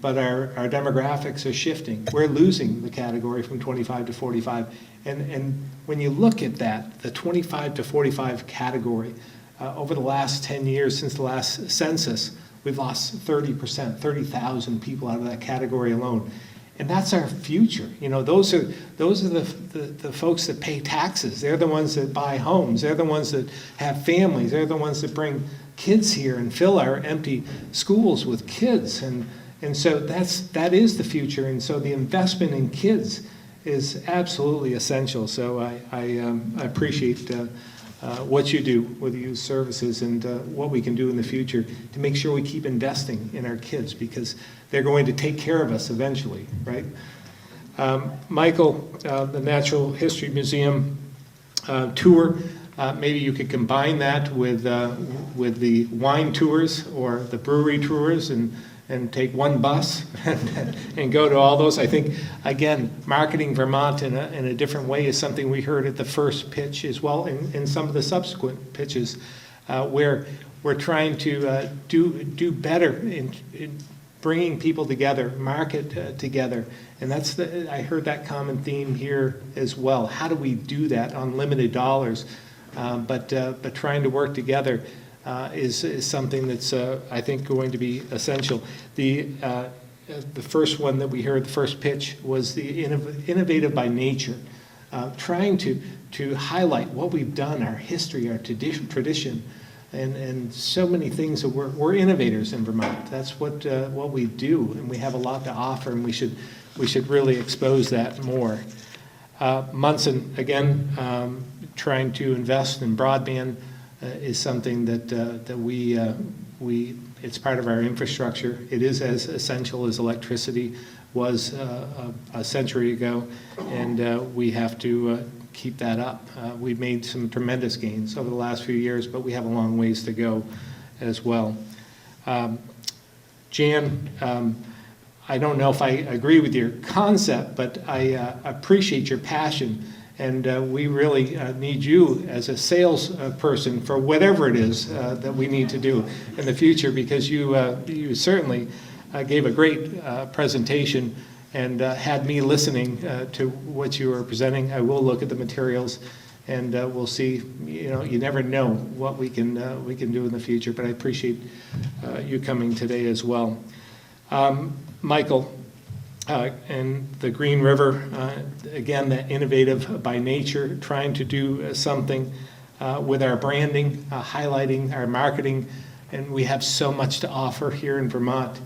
but our demographics are shifting. We're losing the category from 25 to 45. And when you look at that, the 25 to 45 category, over the last 10 years since the last census, we've lost 30%, 30,000 people out of that category alone. And that's our future. You know, those are the folks that pay taxes. They're the ones that buy homes. They're the ones that have families. They're the ones that bring kids here and fill our empty schools with kids. And so that is the future. And so the investment in kids is absolutely essential. So I appreciate what you do with the youth services and what we can do in the future to make sure we keep investing in our kids, because they're going to take care of us eventually, right? Michael, the Natural History Museum tour, maybe you could combine that with the wine tours or the brewery tours and take one bus and go to all those. I think, again, marketing Vermont in a different way is something we heard at the first pitch as well, in some of the subsequent pitches, where we're trying to do better in bringing people together, market together. And I heard that common theme here as well. How do we do that on limited dollars, but trying to work together is something that's, I think, going to be essential. The first one that we heard, the first pitch, was the innovative by nature, trying to highlight what we've done, our history, our tradition, and so many things that we're innovators in Vermont. That's what we do, and we have a lot to offer, and we should really expose that more. Munson, again, trying to invest in broadband is something that we it's part of our infrastructure. It is as essential as electricity was a century ago, and we have to keep that up. We've made some tremendous gains over the last few years, but we have a long ways to go as well. Jan, I don't know if I agree with your concept, but I appreciate your passion. And we really need you as a salesperson for whatever it is that we need to do in the future, because you certainly gave a great presentation and had me listening to what you were presenting. I will look at the materials, and we'll see. You know, you never know what we can do in the future. But I appreciate you coming today as well, Michael. And the Green River, again, that innovative by nature, trying to do something with our branding, highlighting our marketing, and we have so much to offer here in Vermont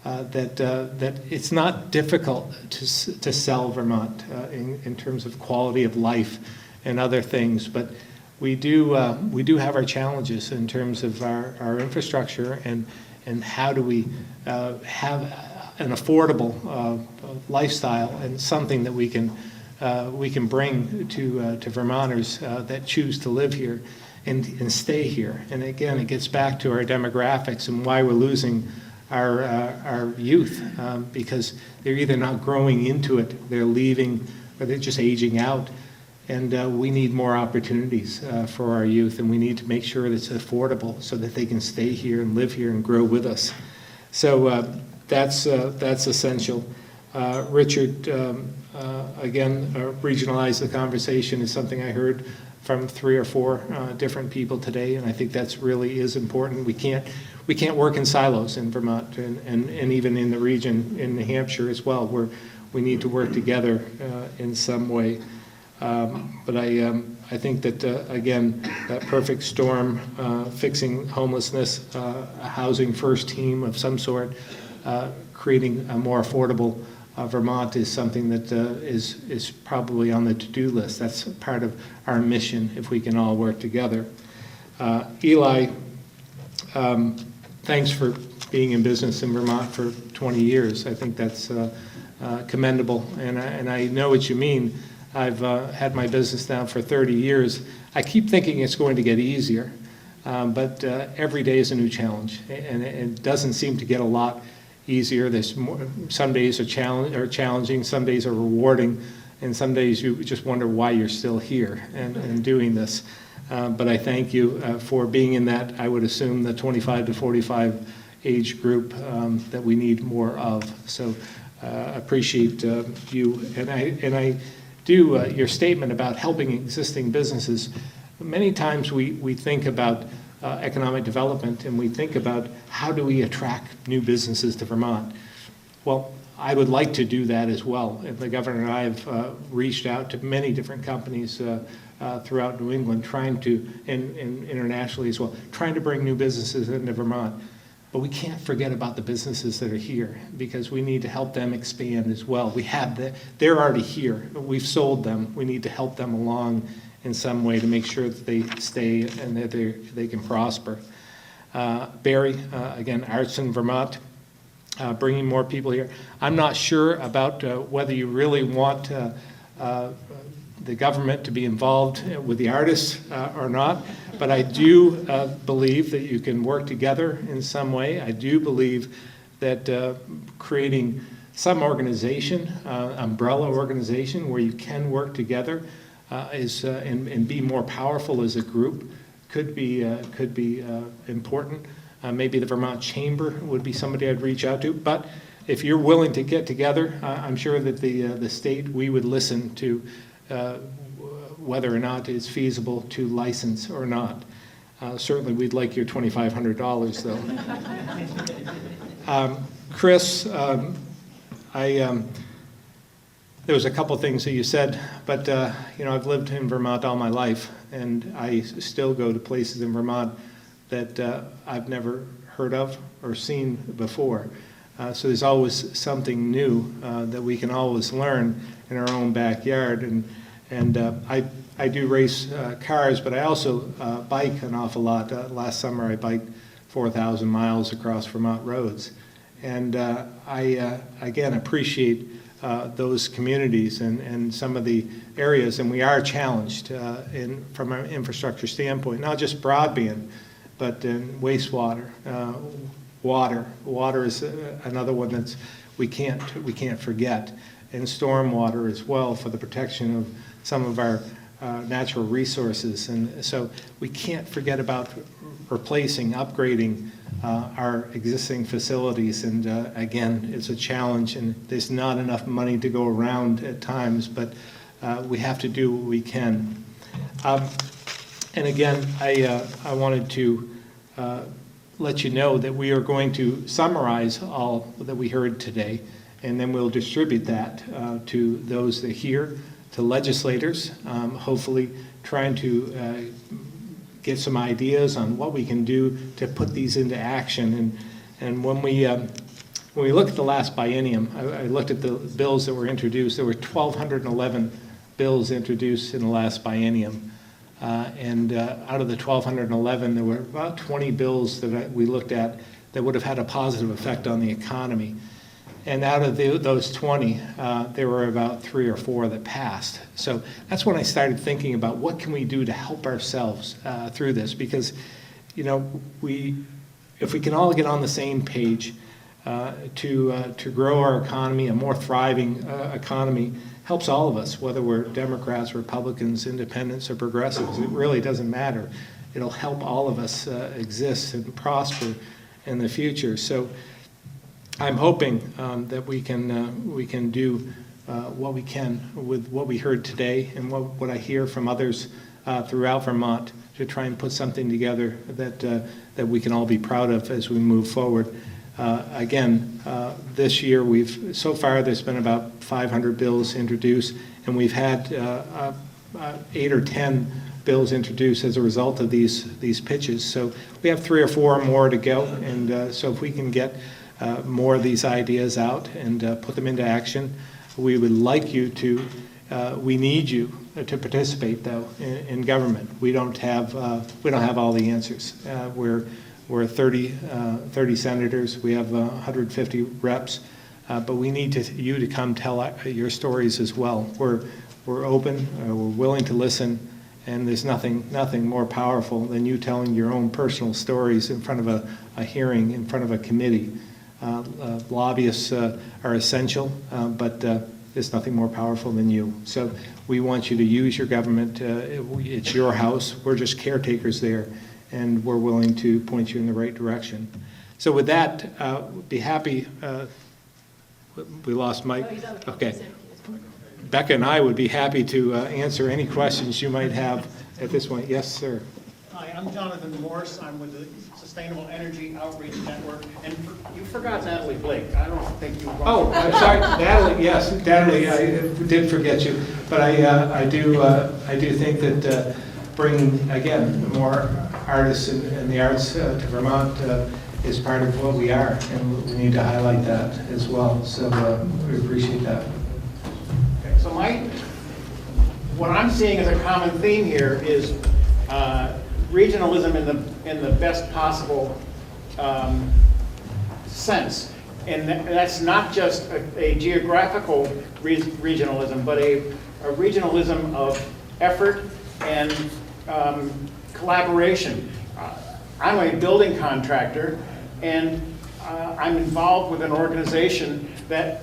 that it's not difficult to sell Vermont in terms of quality of life and other things, but we do have our challenges in terms of our infrastructure and how do we have an affordable lifestyle and something that we can bring to Vermonters that choose to live here and stay here. And again, it gets back to our demographics and why we're losing our youth, because they're either not growing into it, they're leaving, or they're just aging out. And we need more opportunities for our youth, and we need to make sure that it's affordable so that they can stay here and live here and grow with us. So that's essential. Richard, again, regionalize the conversation is something I heard from 3 or 4 different people today, and I think that's really is important. We can't work in silos in Vermont, and even in the region in New Hampshire as well, where we need to work together in some way. But I think that, again, that perfect storm, fixing homelessness, a housing first team of some sort, creating a more affordable Vermont is something that is probably on the to-do list. That's part of our mission if we can all work together. Eli, thanks for being in business in Vermont for 20 years. I think that's commendable, and I know what you mean. I've had my business now for 30 years. I keep thinking it's going to get easier, but every day is a new challenge, and it doesn't seem to get a lot easier. There's more, some days are challenging, some days are rewarding, and some days you just wonder why you're still here and doing this. But I thank you for being in that, I would assume, the 25 to 45 age group that we need more of. So appreciate you, and I do your statement about helping existing businesses. Many times we think about economic development and we think about how do we attract new businesses to Vermont. Well, I would like to do that as well. And the governor and I have reached out to many different companies throughout New England, trying to, and internationally as well, trying to bring new businesses into Vermont. But we can't forget about the businesses that are here, because we need to help them expand as well. We have they're already here. We've sold them. We need to help them along in some way to make sure that they stay and that they can prosper. Barry, again, Arts in Vermont, bringing more people here. I'm not sure about whether you really want the government to be involved with the artists or not, but I do believe that you can work together in some way. I do believe that creating some organization, umbrella organization, where you can work together and be more powerful as a group could be important. Maybe the Vermont Chamber would be somebody I'd reach out to, but if you're willing to get together, I'm sure that the state, we would listen to whether or not it's feasible to license or not. Certainly, we'd like your $2,500, though. Chris, there was a couple things that you said, but I've lived in Vermont all my life, and I still go to places in Vermont that I've never heard of or seen before. So there's always something new that we can always learn in our own backyard. And I do race cars, but I also bike an awful lot. Last summer I biked 4,000 miles across Vermont roads. And I, again, appreciate those communities and some of the areas, and we are challenged from an infrastructure standpoint, not just broadband, but in wastewater, water. Water is another one that's we can't forget, and stormwater as well for the protection of some of our natural resources. And so we can't forget about replacing, upgrading our existing facilities. And again, it's a challenge, and there's not enough money to go around at times, but we have to do what we can. And again, I wanted to let you know that we are going to summarize all that we heard today and then we'll distribute that to those that hear, to legislators, hopefully trying to get some ideas on what we can do to put these into action. And when we look at the last biennium, I looked at the bills that were introduced. There were 1,211 bills introduced in the last biennium. And out of the 1,211, there were about 20 bills that we looked at that would have had a positive effect on the economy. And out of those 20, there were about 3 or 4 that passed. So that's when I started thinking about what can we do to help ourselves through this. Because, you know, if we can all get on the same page to grow our economy, a more thriving economy, helps all of us, whether we're Democrats, Republicans, Independents, or Progressives. It really doesn't matter. It'll help all of us exist and prosper in the future. So I'm hoping that we can do what we can with what we heard today and what I hear from others throughout Vermont to try and put something together that we can all be proud of as we move forward. Again, this year so far there's been about 500 bills introduced, and we've had 8 or 10 bills introduced as a result of these pitches. So we have 3 or 4 more to go, and so if we can get more of these ideas out and put them into action, we would like you to. We need you to participate, though, in government. We don't have all the answers. We're 30 senators. We have 150 reps, but we need you to come tell your stories as well. We're open. We're willing to listen, and there's nothing more powerful than you telling your own personal stories in front of a hearing, in front of a committee. Lobbyists are essential, but there's nothing more powerful than you. So we want you to use your government. It's your house. We're just caretakers there, and we're willing to point you in the right direction. So with that, be happy. We lost Mike. Okay. Becca and I would be happy to answer any questions you might have at this point. Yes, sir. Hi, I'm Jonathan Morse. I'm with the Sustainable Energy Outreach Network. And you forgot Natalie Blake. I don't think you... Oh, I'm sorry. Natalie, yes. Natalie, I did forget you. But I do think that bringing, again, more artists and the arts to Vermont is part of what we are. And we need to highlight that as well. So we appreciate that. Okay, so what I'm seeing as a common theme here is regionalism in the best possible sense. And that's not just a geographical regionalism, but a regionalism of effort and collaboration. I'm a building contractor, and I'm involved with an organization that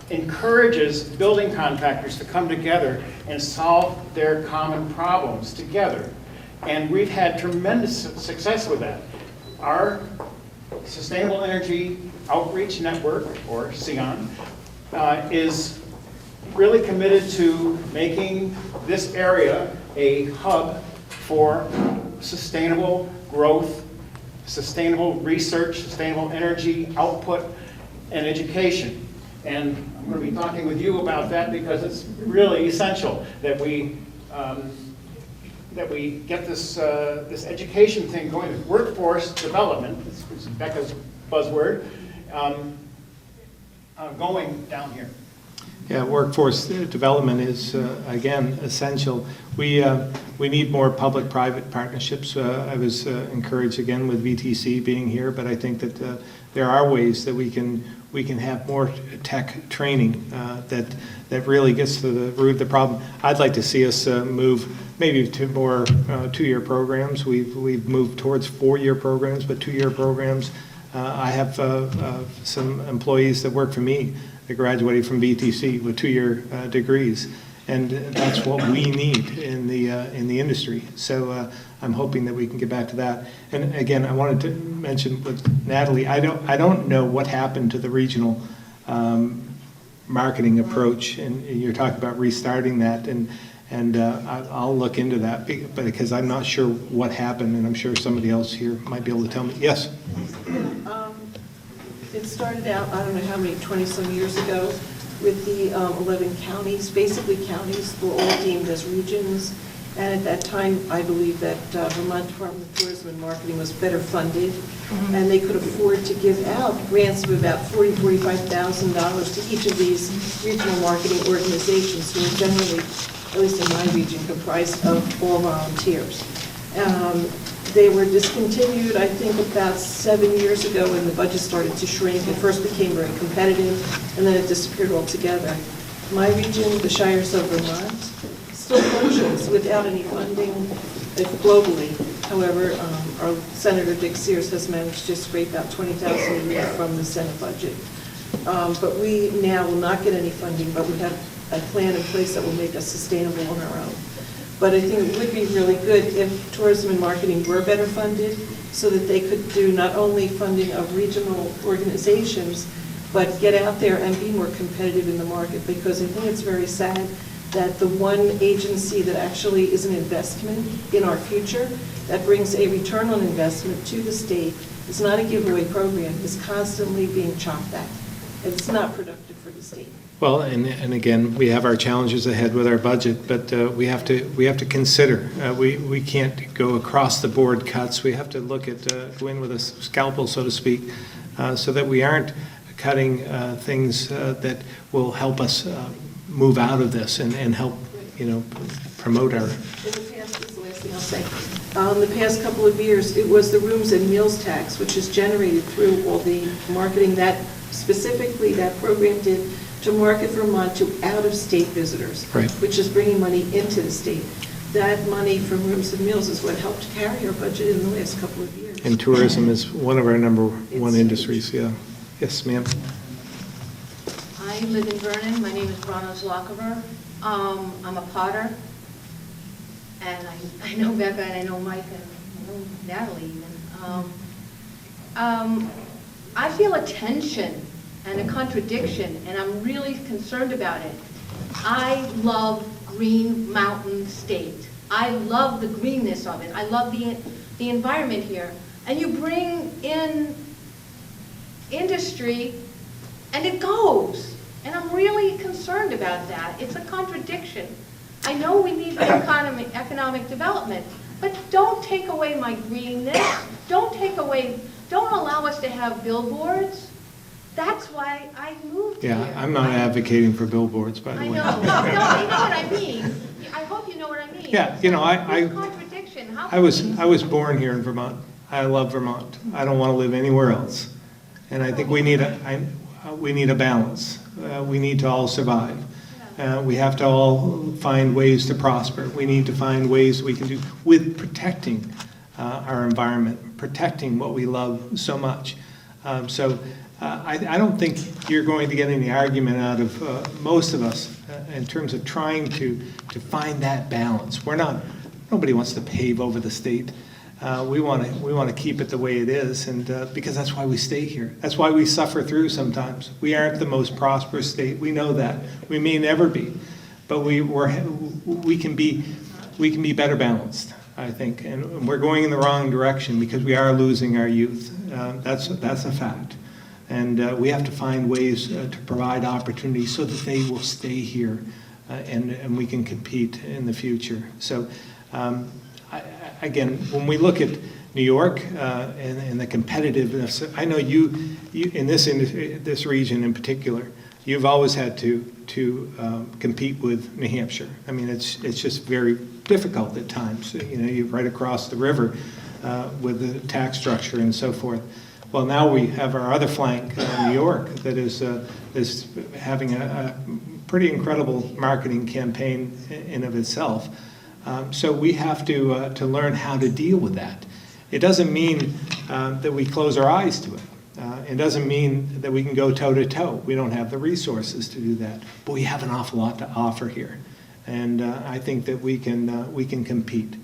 encourages building contractors to come together and solve their common problems together. And we've had tremendous success with that. Our Sustainable Energy Outreach Network, or SEON, is really committed to making this area a hub for sustainable growth, sustainable research, sustainable energy output, and education. And I'm going to be talking with you about that because it's really essential that we get this education thing going. Workforce development, it's Becca's buzzword, going down here. Yeah, workforce development is, again, essential. We need more public-private partnerships. I was encouraged, again, with VTC being here, but I think that there are ways that we can have more tech training that really gets to the root of the problem. I'd like to see us move maybe to more 2-year programs. We've moved towards 4-year programs, but 2-year programs. I have some employees that work for me that graduated from VTC with 2-year degrees, and that's what we need in the industry. So I'm hoping that we can get back to that. And again, I wanted to mention with Natalie, I don't know what happened to the regional marketing approach, and you're talking about restarting that, and I'll look into that, but because I'm not sure what happened, and I'm sure somebody else here might be able to tell me. Yes? It started out, I don't know how many, 20-some years ago, with the 11 counties. Basically, counties were all deemed as regions. And at that time, I believe that Vermont Department of Tourism and Marketing was better funded, and they could afford to give out grants of about $40,000, $45,000 to each of these regional marketing organizations, who are generally, at least in my region, comprised of all volunteers. They were discontinued, I think, about 7 years ago when the budget started to shrink. It first became very competitive, and then it disappeared altogether. My region, the Shires of Vermont, still functions without any funding globally. However, our Senator Dick Sears has managed to scrape out $20,000 a year from the Senate budget. But we now will not get any funding, but we have a plan in place that will make us sustainable on our own. But I think it would be really good if tourism and marketing were better funded, so that they could do not only funding of regional organizations, but get out there and be more competitive in the market, because I think it's very sad that the one agency that actually is an investment in our future, that brings a return on investment to the state, is not a giveaway program, is constantly being chopped back. It's not productive for the state. Well, and again, we have our challenges ahead with our budget, but we have to consider. We can't go across the board cuts. We have to look at go in with a scalpel, so to speak, so that we aren't cutting things that will help us move out of this and help, promote our. In the past, this is the last thing I'll say. The past couple of years, it was the rooms and meals tax, which is generated through all the marketing that specifically that program did to market Vermont to out-of-state visitors, right, which is bringing money into the state. That money from rooms and meals is what helped carry our budget in the last couple of years. And tourism is one of our number one industries, yeah. Yes, ma'am. I live in Vernon. My name is Vernon Zlockover. I'm a potter, and I know Becca, and I know Mike, and I know Natalie even. I feel a tension and a contradiction, and I'm really concerned about it. I love Green Mountain State. I love the greenness of it. I love the environment here. And you bring in industry, and it goes. And I'm really concerned about that. It's a contradiction. I know we need economic development, but don't take away my greenness. Don't allow us to have billboards. That's why I moved here. Yeah, I'm not advocating for billboards, by the way. I know. No, you know what I mean. I hope you know what I mean. Yeah, Contradiction. I was born here in Vermont. I love Vermont. I don't want to live anywhere else. And I think we need a balance. We need to all survive. We have to all find ways to prosper. We need to find ways we can do with protecting our environment, protecting what we love so much. I don't think you're going to get any argument out of most of us in terms of trying to find that balance. Nobody wants to pave over the state. We want to keep it the way it is, and because that's why we stay here. That's why we suffer through sometimes. We aren't the most prosperous state. We know that. We may never be, but we can be better balanced, I think. And we're going in the wrong direction because we are losing our youth. That's a fact. And we have to find ways to provide opportunities so that they will stay here and we can compete in the future. So. Again, when we look at New York and the competitiveness, I know you in this region in particular, you've always had to compete with New Hampshire. I mean, it's just very difficult at times. You're right across the river with the tax structure and so forth. Well, now we have our other flank, New York, that is having a pretty incredible marketing campaign in of itself. So we have to learn how to deal with that. It doesn't mean that we close our eyes to it. It doesn't mean that we can go toe-to-toe. We don't have the resources to do that. But we have an awful lot to offer here. And I think that we can compete.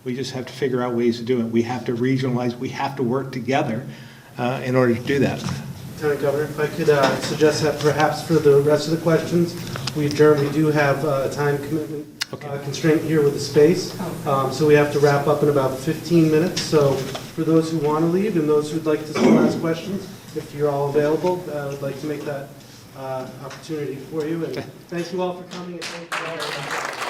We just have to figure out ways to do it. We have to regionalize. We have to work together in order to do that. Lieutenant Governor, if I could suggest that perhaps for the rest of the questions, we adjourn. We do have a time commitment constraint here with the space. So we have to wrap up in about 15 minutes. So for those who want to leave and those who'd like to still ask questions, if you're all available, I would like to make that opportunity for you. And thank you all for coming, and thank you all.